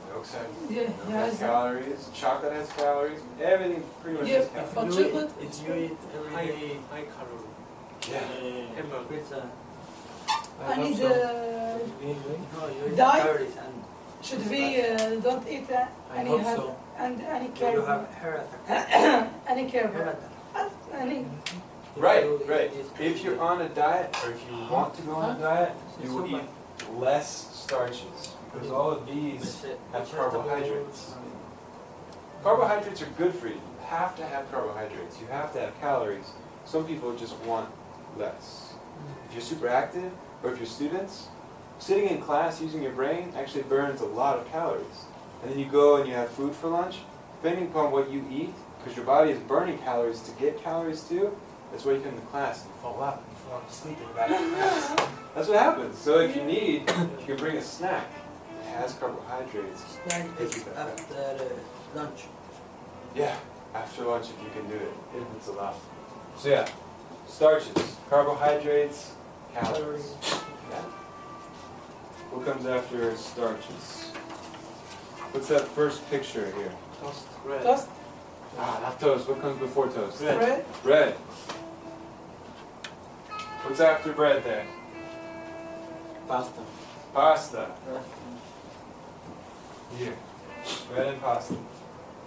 A: Milk
C: Yeah,
A: has calories, chocolate has calories, everything pretty much
C: Yeah,
A: has calories.
C: but chocolate.
E: It's you eat every day high calorie.
A: Yeah.
E: Hamburger.
B: Pizza.
C: I need
B: No, you eat
C: Diet?
B: calories and
C: should we don't eat
F: I
C: any
F: hope
C: have
F: so.
C: and any
B: you
C: carb,
B: have hair attack.
C: any carb,
B: Hair attack.
C: any.
A: Right,
B: You eat
A: right.
B: this.
A: If you're on a diet, or if you want to go on a diet, you will eat less starches. Because all of these have carbohydrates. Carbohydrates are good for you. You have to have carbohydrates. You have to have calories. Some people just want less. If you're super active, or if you're students, sitting in class using your brain actually burns a lot of calories. And then you go and you have food for lunch. Depending upon what you eat, because your body is burning calories to get calories too, that's why you come to class and you fall out and you fall asleep in the back of class. That's what happens. So if you need, you can bring a snack. It has carbohydrates.
B: Snack is after lunch.
A: Yeah, after lunch if you can do it, if it's allowed. So yeah, starches, carbohydrates, calories. Yeah. What comes after starches? What's that first picture here?
E: Toast. Bread.
C: Toast,
A: Ah, not toast. What comes before toast?
C: bread,
A: Bread. What's after bread there?
F: Pasta.
A: Pasta. Here. Bread and pasta.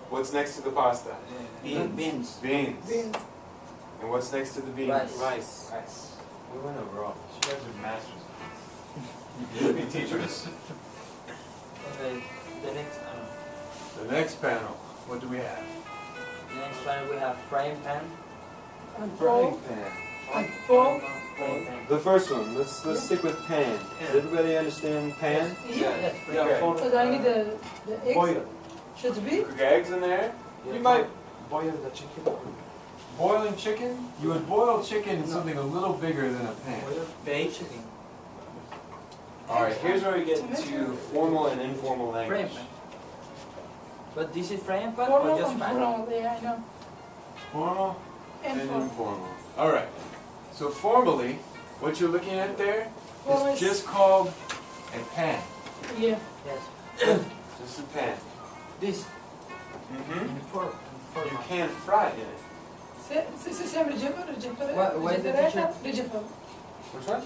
A: What's next to the pasta?
B: Beans.
A: Beans.
C: beans.
A: And what's next to the beans?
B: Rice.
E: Rice.
A: Rice. We went over all this. You guys are masters. You should be teachers.
B: Okay. The next
A: panel. What do we have?
B: The next one we have frying pan.
C: And
A: Frying
C: bowl,
A: pan.
C: and bowl.
B: Frying pan.
A: The first one. Let's stick with pan. Does everybody understand pan?
C: Yeah.
B: Yes.
A: Okay.
C: But I need the eggs.
A: Boil.
C: Should be.
A: Cook eggs in there. You might
D: boil the chicken.
A: boiling chicken. You would boil chicken in something a little bigger than a pan.
B: Baked chicken.
A: All right. Here's where we get to formal and informal
B: Frying
A: language.
B: pan. But this is frying pan
C: Formal
B: or just
C: and
B: pan?
C: formal, yeah, I know.
A: Formal and
C: Informal.
A: informal. All right. So formally, what you're looking at there
C: Well,
A: is just called a pan.
C: Yeah.
B: Yes.
A: Just a pan.
B: This.
A: Mm-hmm.
B: For
A: You can fry in it.
C: سام رجفر
B: Why the teacher?
C: رجفر
A: Which one?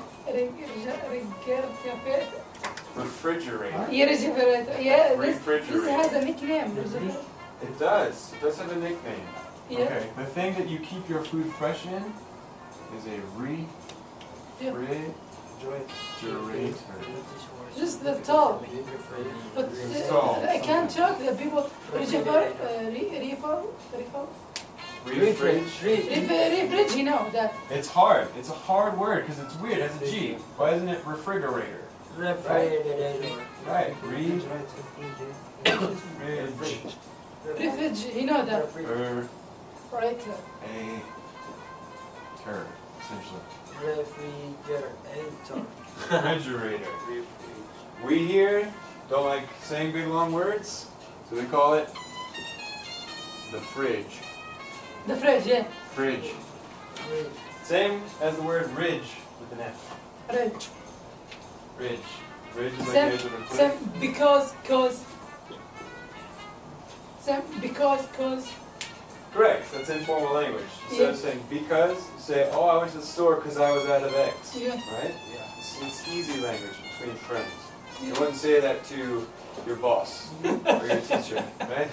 A: Refrigerator.
C: Yeah, refrigerator. Yeah, this
A: Refrigerator.
C: has a nickname. Refrigerator.
A: It does. It does have a nickname.
C: Yeah.
A: Okay. The thing that you keep your food fresh in is a refrigerator.
C: Just the top. But
A: Tall.
C: I can't talk. The people refrigerator, refrigerator. You know that.
A: It's hard. It's a hard word because it's weird. It has a G. Why isn't it refrigerator?
B: Refrigerator.
A: Right. Fridge.
C: Refrigerator, you know that,
A: Er,
C: right?
A: ter, essentially.
B: Refrigerator.
A: Refrigerator. We here don't like saying big long words, so we call it the fridge.
C: The fridge, yeah.
A: Fridge. Same as the word ridge with an F.
C: Fridge.
A: Ridge. Ridge is like
C: Same,
A: the edge of a cliff.
C: same, because,
A: Correct. That's informal language. Instead of saying because, you say, oh, I went to the store because I was out of X.
C: yeah.
A: Right? It's easy language between friends. You wouldn't say that to your boss or your teacher, right?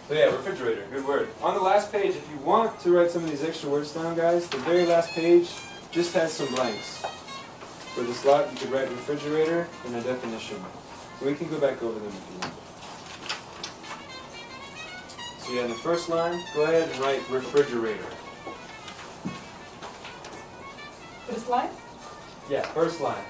A: So yeah, refrigerator, good word. On the last page, if you want to write some of these extra words down, guys, the very last page just has some blanks. For the slot, you could write refrigerator and a definition. So we can go back over them if you want. So yeah, in the first line, go ahead and write refrigerator.
C: First line?
A: Yeah, first line.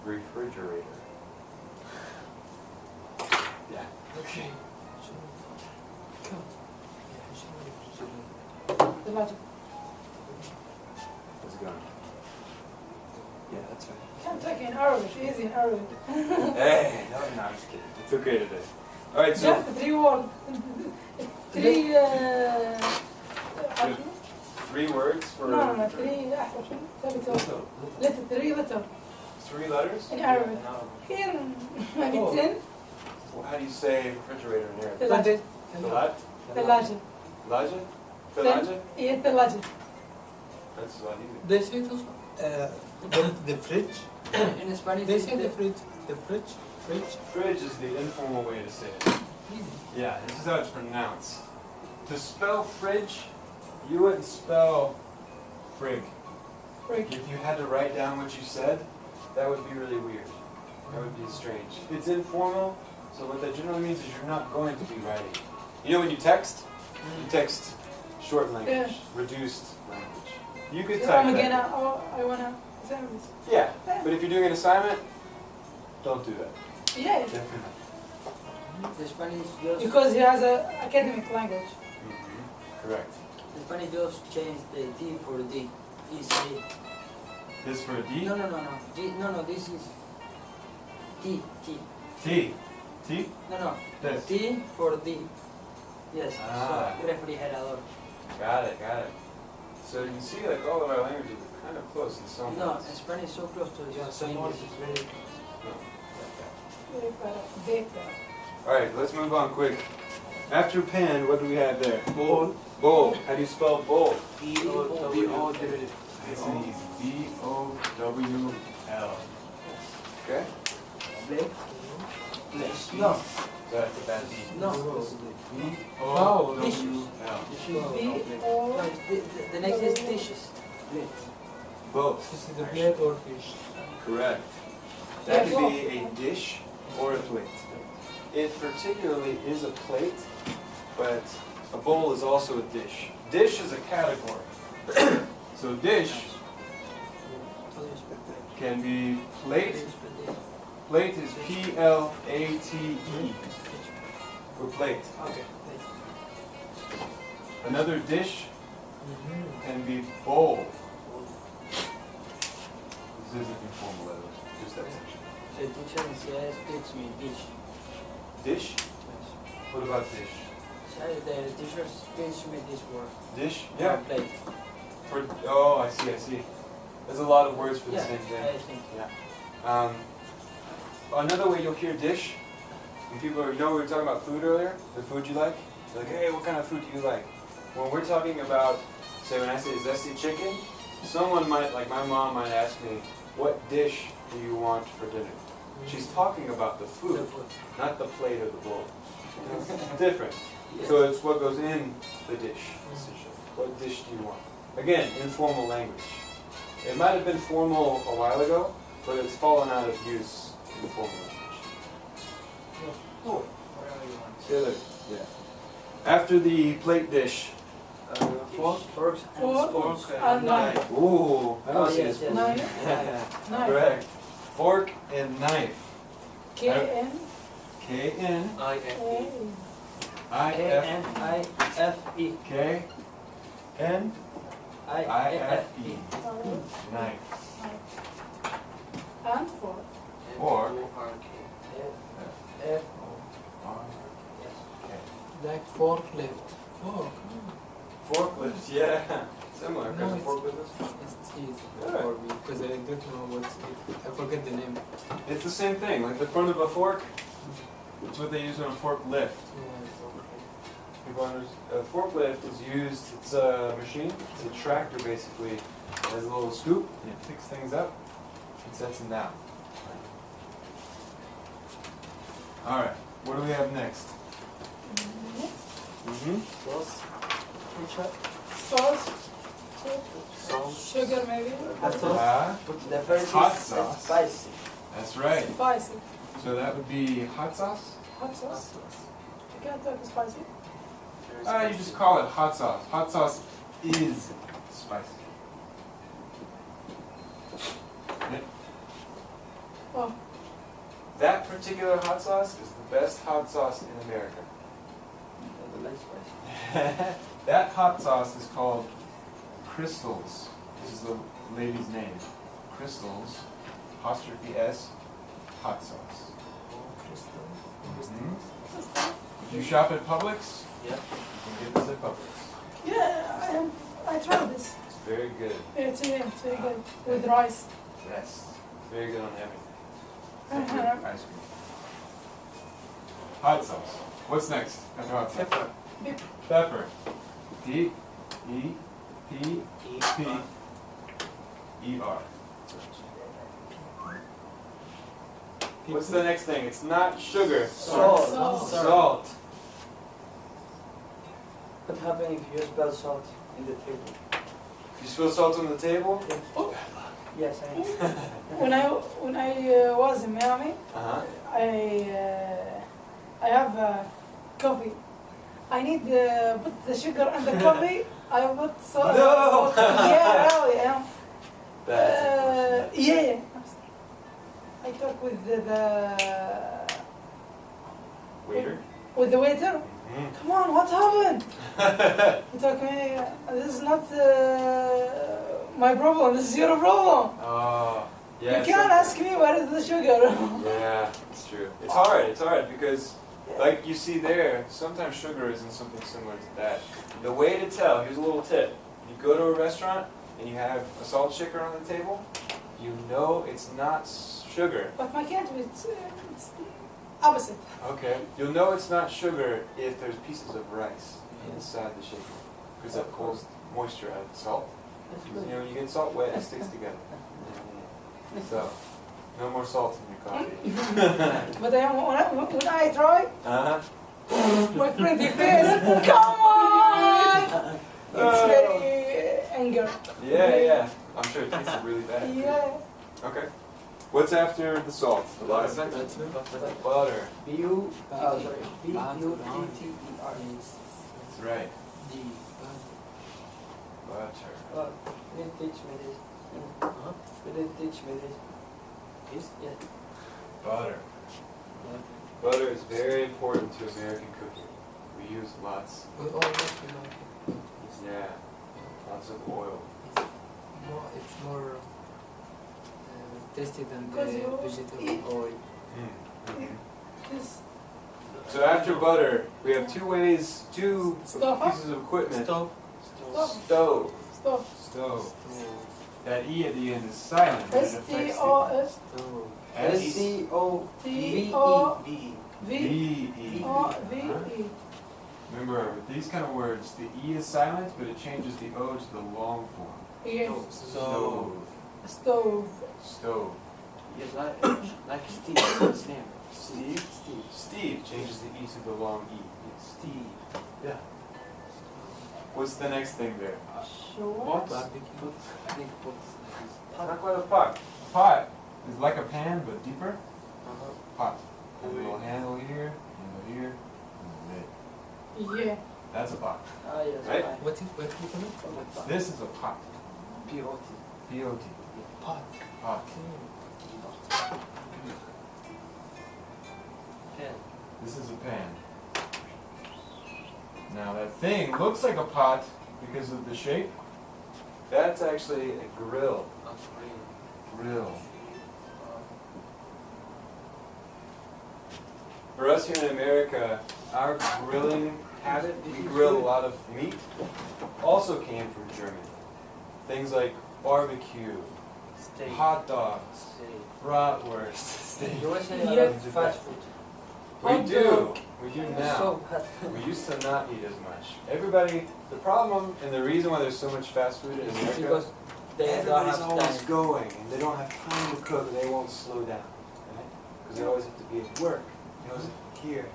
A: Refrigerator. Yeah.
B: Okay.
C: The logic.
A: How's it going? Yeah, that's fine.
C: I'm talking in Arabic, easy in Arabic.
A: Hey, no, I'm just kidding. It's okay today. All right, so
C: Just 3 words. 3
A: 3 words for
C: no, 3 letter 3 letter
A: 3 letters.
C: in Arabic. Here, maybe 10.
A: Well, how do you say refrigerator in Arabic?
C: ثلاجة.
A: Salat?
C: ثلاجة.
A: Laja? Thalaja?
C: هي ثلاجة.
A: That's a lot easier.
F: They say it also, the fridge.
B: In Spanish,
F: They say the fridge. The fridge. Fridge.
A: Fridge is the informal way to say it. Yeah, this is how it's pronounced. To spell fridge, you wouldn't spell frig.
C: Break.
A: If you had to write down what you said, that would be really weird. That would be strange. It's informal, so what that generally means is you're not going to be writing. You know when you text short language, reduced language. You could type
C: Again,
A: that.
C: I wanna say this.
A: Yeah, but if you're doing an assignment, don't do that.
C: Yeah,
A: Definitely not.
B: the Spanish just
C: because he has an academic language.
A: Correct.
B: the Spanish just changed the D for D. Is
A: This for a D?
B: no. D, no. This is T.
A: T. T?
B: No.
A: This.
B: T for D. Yes.
A: Ah.
B: So refrigerador.
A: Got it. So you can see like all of our languages are kind of close in some
B: No,
A: ways.
B: Spanish is so close to
F: Yeah, some words
B: English.
F: is very.
C: Data.
A: Alright, let's move on quick. After pen, what do we have there?
F: Bowl.
A: Bowl. How do you spell bowl?
F: B-O-W-L.
A: Nice and easy. B-O-W-L. Okay?
B: Plate. No.
A: That's the bad D.
B: No.
A: B-O-W-L.
B: No, the next is dishes.
A: Both.
F: This is the plate or fish.
A: Correct. That could be a dish or a plate. It particularly is a plate, but a bowl is also a dish. Dish is a category. So dish can be plate. Plate is P-L-A-T-E. For plate.
B: Okay.
A: Another dish can be bowl. This isn't informal level, just that section.
B: The teacher says teach me dish.
A: Dish? What about dish?
B: Says the teacher teach me this word.
A: Dish?
B: Yeah. Plate.
A: For, oh, I see. There's a lot of words for the
B: Yeah,
A: same thing.
B: I think.
A: Another way you'll hear dish, when people are, we were talking about food earlier, the food you like. They're like, hey, what kind of food do you like? When we're talking about, say when I say zesty chicken, someone might, like my mom might ask me, what dish do you want for dinner? She's talking about the food, not the plate or the bowl. It's different. So it's what goes in the dish, essentially. What dish do you want? Again, informal language. It might have been formal a while ago, but it's fallen out of use in formal language. The other, yeah. After the plate dish.
B: Fork.
C: Fork
E: Fork
C: and knife.
A: Ooh, I don't
B: Oh,
A: see
B: yes,
A: this.
B: yes.
C: Knife. Knife.
A: Correct. Fork and knife.
C: K-N.
A: K-N.
E: I-N-E.
A: I-F.
B: K-N-I-F-E.
A: K-N. I-F-E. Knife.
C: And fork.
A: Fork.
E: F-O-R-K.
B: F.
F: Like forklift. Fork.
A: Forklift, yeah. Similar.
F: No,
A: There's a
F: it's-
A: forklift.
F: It's easy
A: Alright.
F: for me because I don't know what's it. I forget the name.
A: It's the same thing. Like the front of a fork, it's what they use on a forklift. People a forklift is used, it's a machine, it's a tractor basically. It has a little scoop and it picks things up and sets them down. Alright, what do we have next? Mm-hmm.
B: Sauce.
C: Sauce.
E: Salt.
C: Sugar maybe.
A: Ah,
B: The first
A: Hot
B: is
A: sauce.
B: spicy.
A: that's right.
C: Spicy.
A: So that would be hot sauce?
C: Hot sauce. You can't talk spicy.
A: You just call it hot sauce. Hot sauce is spicy. Yeah.
C: Oh,
A: That particular hot sauce is the best hot sauce in America.
B: I like spicy.
A: That hot sauce is called Crystals. This is the lady's name. Crystals, apostrophe S, hot sauce. If you shop at Publix,
E: Yeah.
A: you can get this at Publix.
C: yeah, I tried this.
A: It's very good.
C: It's very good. With rice.
A: Yes. It's very good on everything. Except
C: Uh-huh.
A: for ice cream. Hot sauce. What's next after hot sauce?
E: Pepper.
A: Pepper. P, E, P, P, E, R. What's the next thing? It's not sugar.
B: Salt.
C: Salt.
A: Salt.
B: What happens if you spill salt in the table?
A: You spill salt on the table?
B: Yes, I know.
C: When I was in Miami,
A: Uh-huh.
C: I have coffee. I need to put the sugar in the coffee. I put salt.
A: No!
C: Yeah, really. Yeah.
A: That's
C: Yeah. I talk with the
A: waiter.
C: with the waiter.
A: Mhm.
C: Come on, what happened? He told me, this is not my problem. This is your problem.
A: Oh, yeah.
C: You can't ask me where is the sugar.
A: Yeah, it's true. It's hard. It's hard because, like you see there, sometimes sugar isn't something similar to that. The way to tell, here's a little tip. You go to a restaurant and you have a salt shaker on the table, you know it's not sugar.
C: But my can't be. It's opposite.
A: Okay. You'll know it's not sugar if there's pieces of rice inside the shaker, because that pulls moisture out of the salt. You know, when you get salt wet, it sticks together. So, no more salt in your coffee.
C: But when I try,
A: Uh-huh.
C: my pretty face, come on! It's very anger.
A: Yeah. I'm sure it tasted really bad.
C: Yeah.
A: Okay. What's after the salt? The last
E: Butter.
A: butter.
B: B-U-T-T-E-R.
A: That's right.
F: G.
A: Butter.
B: Oh, you didn't teach me this. You didn't teach me this.
E: Yes.
B: Yeah.
A: Butter. Butter is very important to American cooking. We use lots.
F: We always like
A: Yeah. Lots of oil.
F: it's more tasty than
C: Because you
F: the vegetable oil.
C: This
A: So after butter, we have two
C: Stove.
A: pieces of equipment.
F: Stove.
A: Stove.
C: stuff.
A: Stove. That E at the end is silent. But it affects the
C: S-T-O-S
F: Stove.
B: S-C-O-V-E.
C: V-O-V-E.
A: Remember, with these kind of words, the E is silent, but it changes the O to the long form.
C: Yes.
A: Stove.
C: Stove.
A: Stove.
D: Yes, like Steve, his name.
A: Steve? Steve changes the E to the long E.
D: Steve.
A: Yeah. What's the next thing there?
C: Short.
D: Barbecue. I think pot.
A: It's not quite a pot. Pot is like a pan but deeper. Pot. A little handle here, and the lid.
C: Yeah.
A: That's a pot.
B: Ah, yes.
A: Right?
F: What is it?
A: This is a pot.
D: P.O.T.
A: P-O-T.
F: Pot.
A: Pot.
E: Pen.
A: This is a pan. Now that thing looks like a pot because of the shape. That's actually a grill. Grill. For us here in America, our grilling habit, we grill a lot of meat, also came from Germany. Things like barbecue,
E: Steak.
A: hot dogs,
E: Steak.
A: bratwurst, steak.
B: You always say a
C: Yeah.
B: lot of fast food.
A: We
C: Hot
A: do.
C: dog.
A: We do
B: So
A: now.
B: bad.
A: We used to not eat as much. Everybody, the problem and the reason why there's so much fast food in America,
B: Because they don't
A: everybody's
B: have
A: always
B: time.
A: going and they don't have time to cook and they won't slow down, right? Because they always have to be at work. They always here,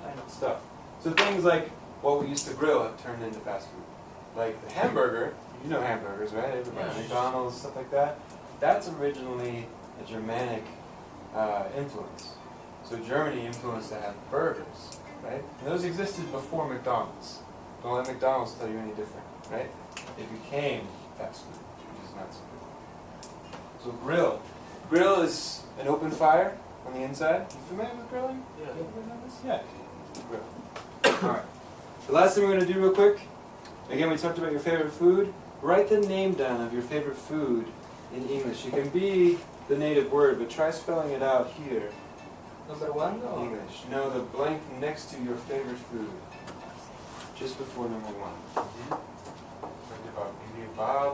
B: I know.
A: stuff. So things like what we used to grill have turned into fast food. Like the hamburger, you know hamburgers, right? Everybody,
E: Yeah.
A: McDonald's, stuff like that. That's originally a Germanic influence. So Germany influenced to have burgers, right? And those existed before McDonald's. Don't let McDonald's tell you any different, right? It became fast food, which is not so good. So grill. Grill is an open fire on the inside. You familiar with grilling?
E: Yeah.
A: Everybody know this? Yeah. Grill. Alright. The last thing we're going to do real quick, again we talked about your favorite food. Write the name down of your favorite food in English. It can be the native word, but try spelling it out here
B: Number one
A: in
B: or?
A: English. No, the blank next to your favorite food. Just before number one.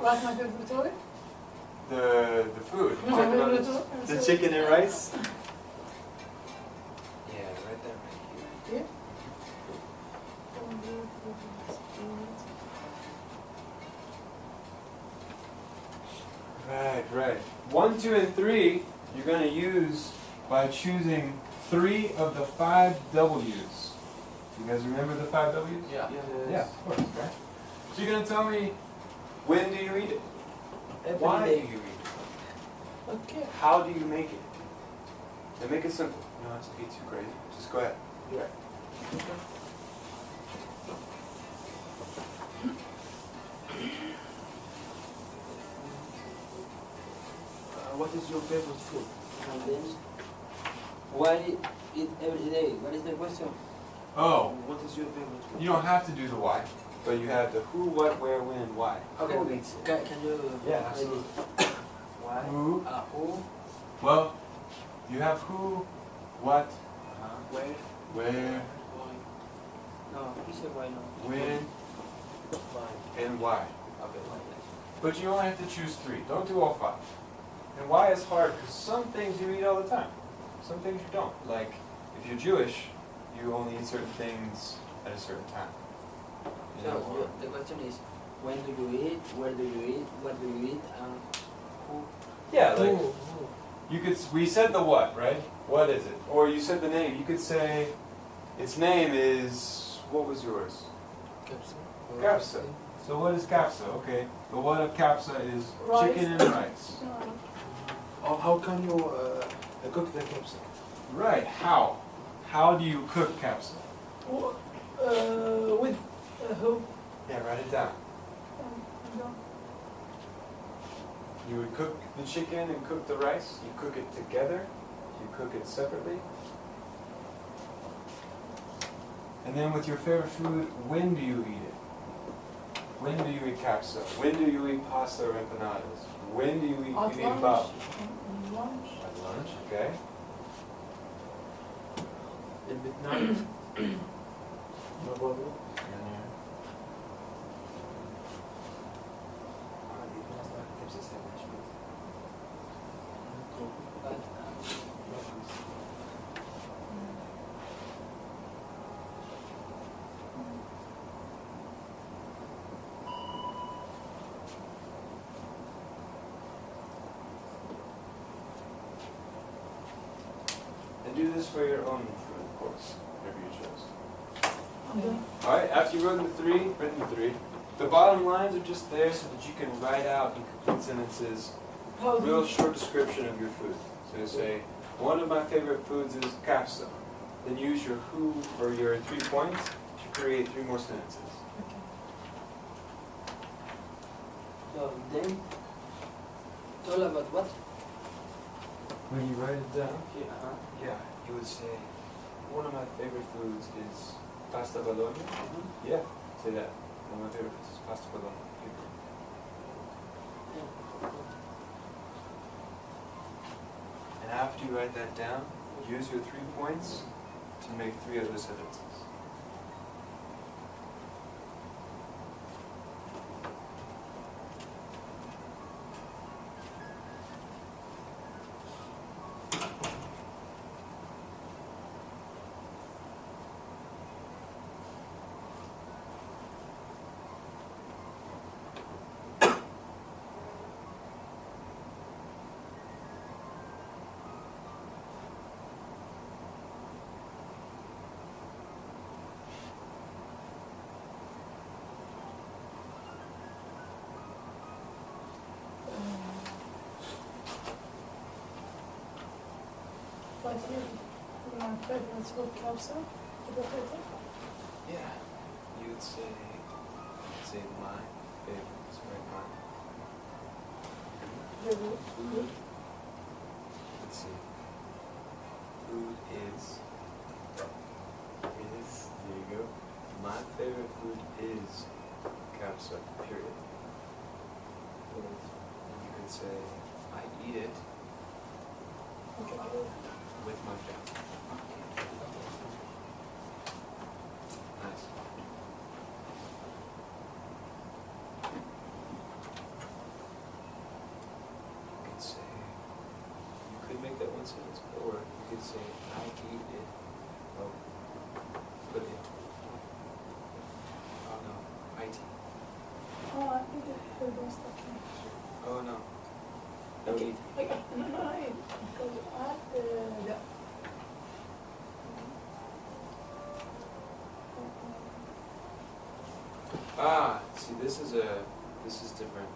C: What's my favorite food?
A: The food.
C: My
A: Talk about
C: favorite
A: this.
C: food?
A: The chicken and rice? Yeah, right there, right here. Right. 1, 2, and 3 you're going to use by choosing 3 of the 5 W's. You guys remember the 5 W's?
E: Yeah.
A: Yeah, of course, right? So you're going to tell me, when do you eat it?
B: Every
A: Why do
B: day.
A: you eat it?
C: Okay.
A: How do you make it? And make it simple. You don't have to be too crazy. Just go ahead.
D: What is your favorite food?
B: And then, why eat every day? What is the question?
A: Oh,
D: What is your favorite food?
A: you don't have to do the why, but you have the who, what, where, when, and why.
B: Okay,
D: Who eats it?
B: can you?
A: Yeah,
B: maybe-
A: absolutely.
D: Why?
A: Who?
B: Who?
A: Well, you have who, what,
B: Where?
A: where,
B: No, he said why not.
A: when,
E: Why?
A: and why.
E: Okay.
A: But you only have to choose 3. Don't do all 5. And why is hard? Because some things you eat all the time. Some things you don't. Like, if you're Jewish, you only eat certain things at a certain time. You know,
B: So the question is, when do you eat? Where do you eat? What do you eat? And who?
A: yeah, like, you could, we said the what, right? What is it? Or you said the name. You could say, its name is, what was yours? Kapsa. So what is kapsa? Okay. The what of kapsa is
C: Rice.
A: chicken and rice.
D: Or how can you cook the capsicum?
A: Right. How? How do you cook kapsa?
C: With who?
A: Yeah, write it down. You would cook the chicken and cook the rice. You cook it together. You cook it separately. And then with your favorite food, when do you eat it? When do you eat kapsa? When do you eat pasta or empanadas? When do you eat
C: At
A: bibimbap?
C: lunch. Lunch.
A: At lunch, okay.
D: In midnight? No bother?
A: And do this for your own food, of course, whatever you chose.
C: I'm doing.
A: Alright, after you've written the three, the bottom lines are just there so that you can write out in complete sentences
C: How do
A: real
C: you?
A: short description of your food. So you say, one of my favorite foods is kapsa. Then use your who or your 3 points to create 3 more sentences.
C: Okay.
B: So then, it's all about what?
A: When you write it down,
B: Yeah.
A: yeah, you would say, one of my favorite foods is pasta bologna. Yeah, say that. One of my favorite foods is pasta bologna. And after you write that down, use your 3 points to make 3 other sentences.
C: But here, my favorite food kapsa.
A: Yeah, you would say my favorite, right? Mine. Food. Let's see. Food is, there you go. My favorite food is kapsa, period. And you could say, I eat it
C: Okay.
A: with my family. Nice. You could say, you could make that one sentence, or you could say, I eat it. Oh, put it. Oh no, IT.
C: Oh, I think it was stuff.
A: Oh no. No
C: Okay.
A: eat.
C: No, because yeah.
A: Ah, see, this is different.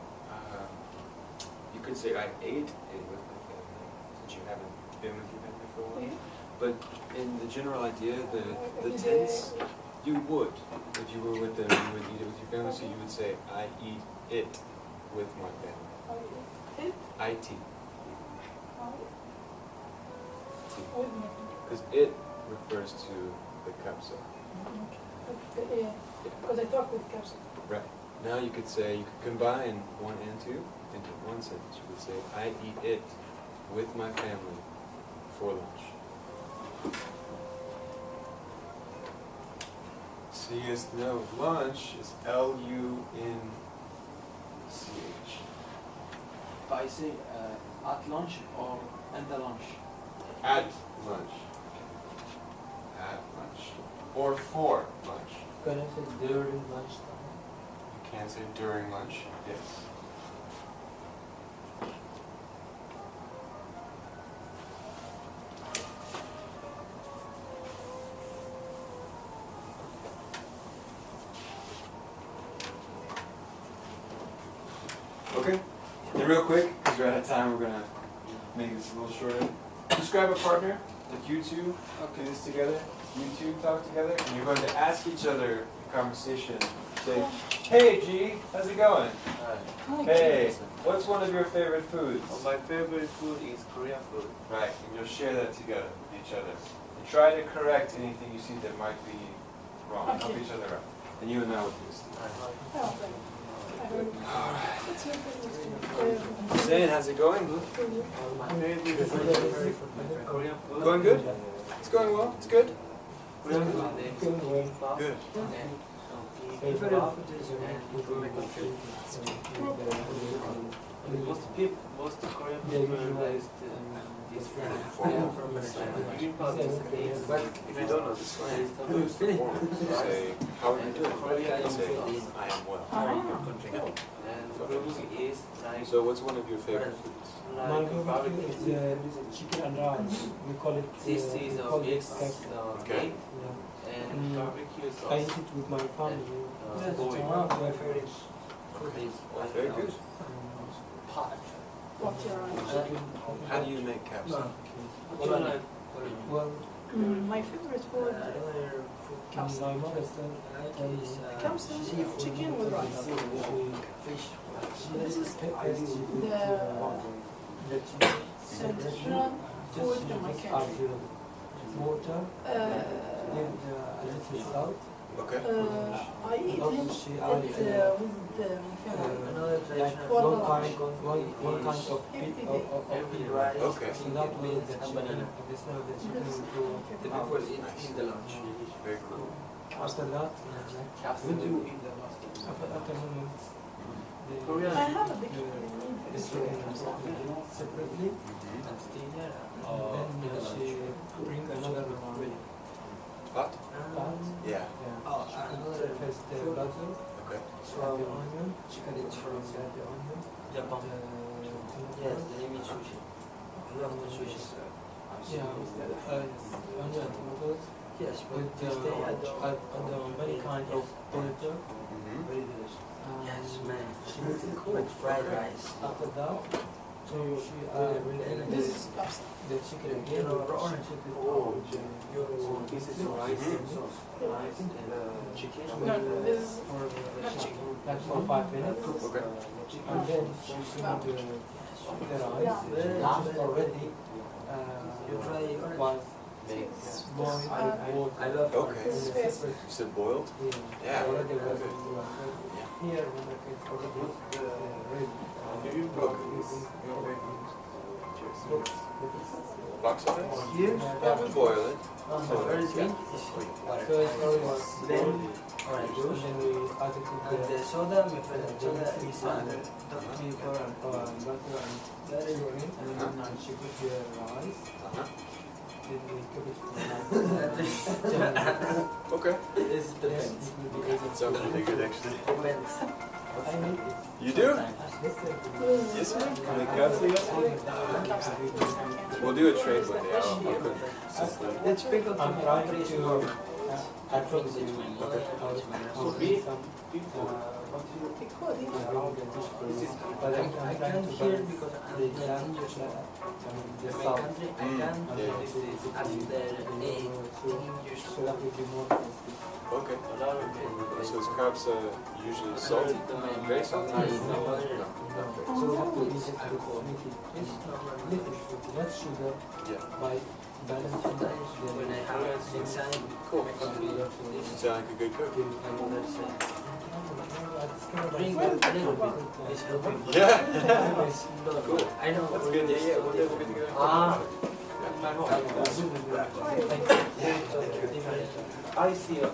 A: You could say I ate it with my family, since you haven't been with your family for a while. But in the general idea, the tense, you would. If you were with them, you would eat it with your family, so you would say I eat it with my family.
C: It?
A: IT.
C: With me.
A: Because it refers to the kapsa.
C: Okay. Yeah. Because I talk with kapsa.
A: Right. Now you could say, you could combine 1 and 2 into one sentence. You would say, I eat it with my family for lunch. So you guys know lunch is L-U-N-C-H.
D: If I say at lunch or at the lunch.
A: At lunch. At lunch. Or for lunch.
F: Can I say during lunchtime?
A: You can say during lunch. Yes. Okay. And real quick, because we're out of time, we're gonna make this a little shorter. Just grab a partner, like you two, do this together. You two talk together, and you're going to ask each other in conversation. Say, hey G, how's it going? Hey, what's one of your favorite foods?
E: Oh, my favorite food is Korean food.
A: Right, and you'll share that together with each other. And try to correct anything you see that might be wrong. Help
C: Okay.
A: each other out. And you and I will do this.
C: Oh, I heard. What's your favorite?
A: Zayn, how's it going?
E: My favorite food is Korean food.
A: Going good? It's going well? It's good?
E: Korean food is kimbap.
A: Good.
E: Most Korean people realized this kimbap is
A: But if you don't know this slang, you say, how are you doing? You say, I am well.
C: Ah.
E: and barbecue is like
A: So what's one of your favorite foods?
F: My
E: like
F: favorite
E: barbecue.
F: is chicken and rice. We call it.
E: This
F: we
E: is a
F: call it
E: mix
F: cake.
A: Okay.
E: meat
F: Yeah.
E: and
F: Mm.
E: barbecue
F: I
E: sauce.
F: eat it with my family.
B: Yes,
E: Boy.
B: it's one of my favorite.
E: Is like
A: Very good.
E: pot.
C: What your
A: How do you make capsa?
E: What do you like?
F: Well,
C: My favorite food,
B: Another food
C: Kapsa.
F: my mother said
B: I like is
C: Kapsa,
B: seafood.
C: chicken with rice.
B: Fish.
C: This is
F: the
C: traditional food in my country.
F: water, then a little salt.
A: Okay.
C: I eat
F: Also
C: it
F: she
C: with
F: added
B: Another
F: like
B: traditional
F: one kind of pea rice.
A: Okay.
F: So that way the chicken, the smell of the chicken will go
B: The
F: out.
B: people eat in the lunch.
A: Very cool.
F: After that,
E: Capsule.
F: when you eat the after moment,
E: Korean.
C: I have a big
F: the chicken is separately,
A: Mm-hmm.
F: and then she bring another
A: Pot?
F: pot.
A: Yeah.
B: Oh, another
F: First the
B: food.
F: butter,
A: Okay.
F: from the onion,
B: Chicken
F: it's
B: is
F: from
B: from
F: the onion,
B: Japan.
F: the
B: Yes, the name is sushi. I love the sushi.
F: yeah, onion and tomatoes.
B: Yes, but
F: With
B: this day I don't.
F: and many kind of potato.
A: Mm-hmm.
B: Very delicious. Yes, man.
F: She makes it cool.
B: With fried rice.
F: After that, so she
C: This is Kapsa.
F: the chicken again, raw and chicken.
E: This is rice, rice and chicken.
C: No, this is
F: for
C: not chicken.
F: like for 5 minutes.
A: Okay.
F: And then she put the rice, which is already
B: You try orange.
F: was
E: Makes
F: boiled in water.
B: I love
A: Okay.
C: This is fish.
A: You said boiled? Yeah.
F: Already was
A: Okay.
F: here when the kids already ready.
A: Box of rice?
B: Here,
A: Yeah, we boil it.
B: the first thing is water.
F: So it's always
B: Then
F: and
B: orange juice.
F: then we add it to
B: And the soda, my favorite soda is
F: pepper and butter and
B: very
F: sugar, and then she put the rice.
A: Uh-huh.
F: Then we cook it for like 10 minutes.
A: Okay.
B: This
F: Yes,
B: depends.
F: it will be easy.
A: Sounds pretty good, actually.
B: Depends.
F: I make it.
A: You do?
F: Yes,
A: Yes, sir. You make capsa, yes? We'll do a trade one day. I'll cook Sicily.
B: Let's pick up
F: I'm
B: some
F: trying
B: countries
F: to
B: more.
F: I think
B: It's my mother, it's my
F: so
B: mother.
F: be some
C: Because
F: but
B: I
F: I'm trying
B: can't
F: to
B: hear
F: balance
B: because
F: the
B: I'm
F: exam,
B: 19 years old.
F: the
B: In my
F: salt.
B: country, I
A: Mm,
B: can
A: yeah.
B: this is after 18 years
F: So that will be more tasty.
A: Okay.
E: a lot of it.
A: So is capsa usually salty? Very salty?
B: Nice.
A: No.
F: So we have to eat it with little fruit, not sugar,
A: Yeah.
F: by balancing
B: Sometimes when I have an exam,
A: Cool.
B: my country,
A: You sound like a good cook.
B: my mother said, bring
F: Drink
B: a little bit. It's helping.
A: Yeah.
B: Cool. I know.
A: That's good. Yeah, yeah. We'll definitely get together.
B: Ah.
F: I see it.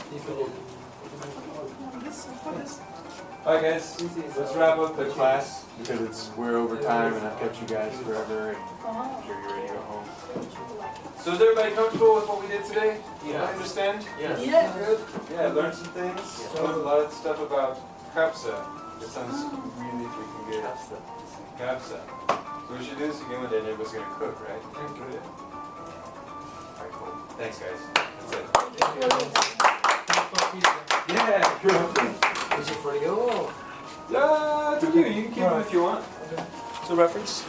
A: Alright guys, let's wrap up the class because we're over time and I've kept you guys forever and I'm sure you're ready to go home. So is everybody comfortable with what we did today?
E: Yeah.
A: I understand?
E: Yes.
C: Yeah.
A: Good? Yeah, learned some things. Learned a lot of stuff about capsa. It sounds really freaking good. Capsa. So we should do this again one day and everybody's gonna cook, right? Alright, cool. Thanks guys. That's it. Yeah, you're welcome.
B: Is it for you?
A: Yeah, it's okay. You can keep it if you want. So reference.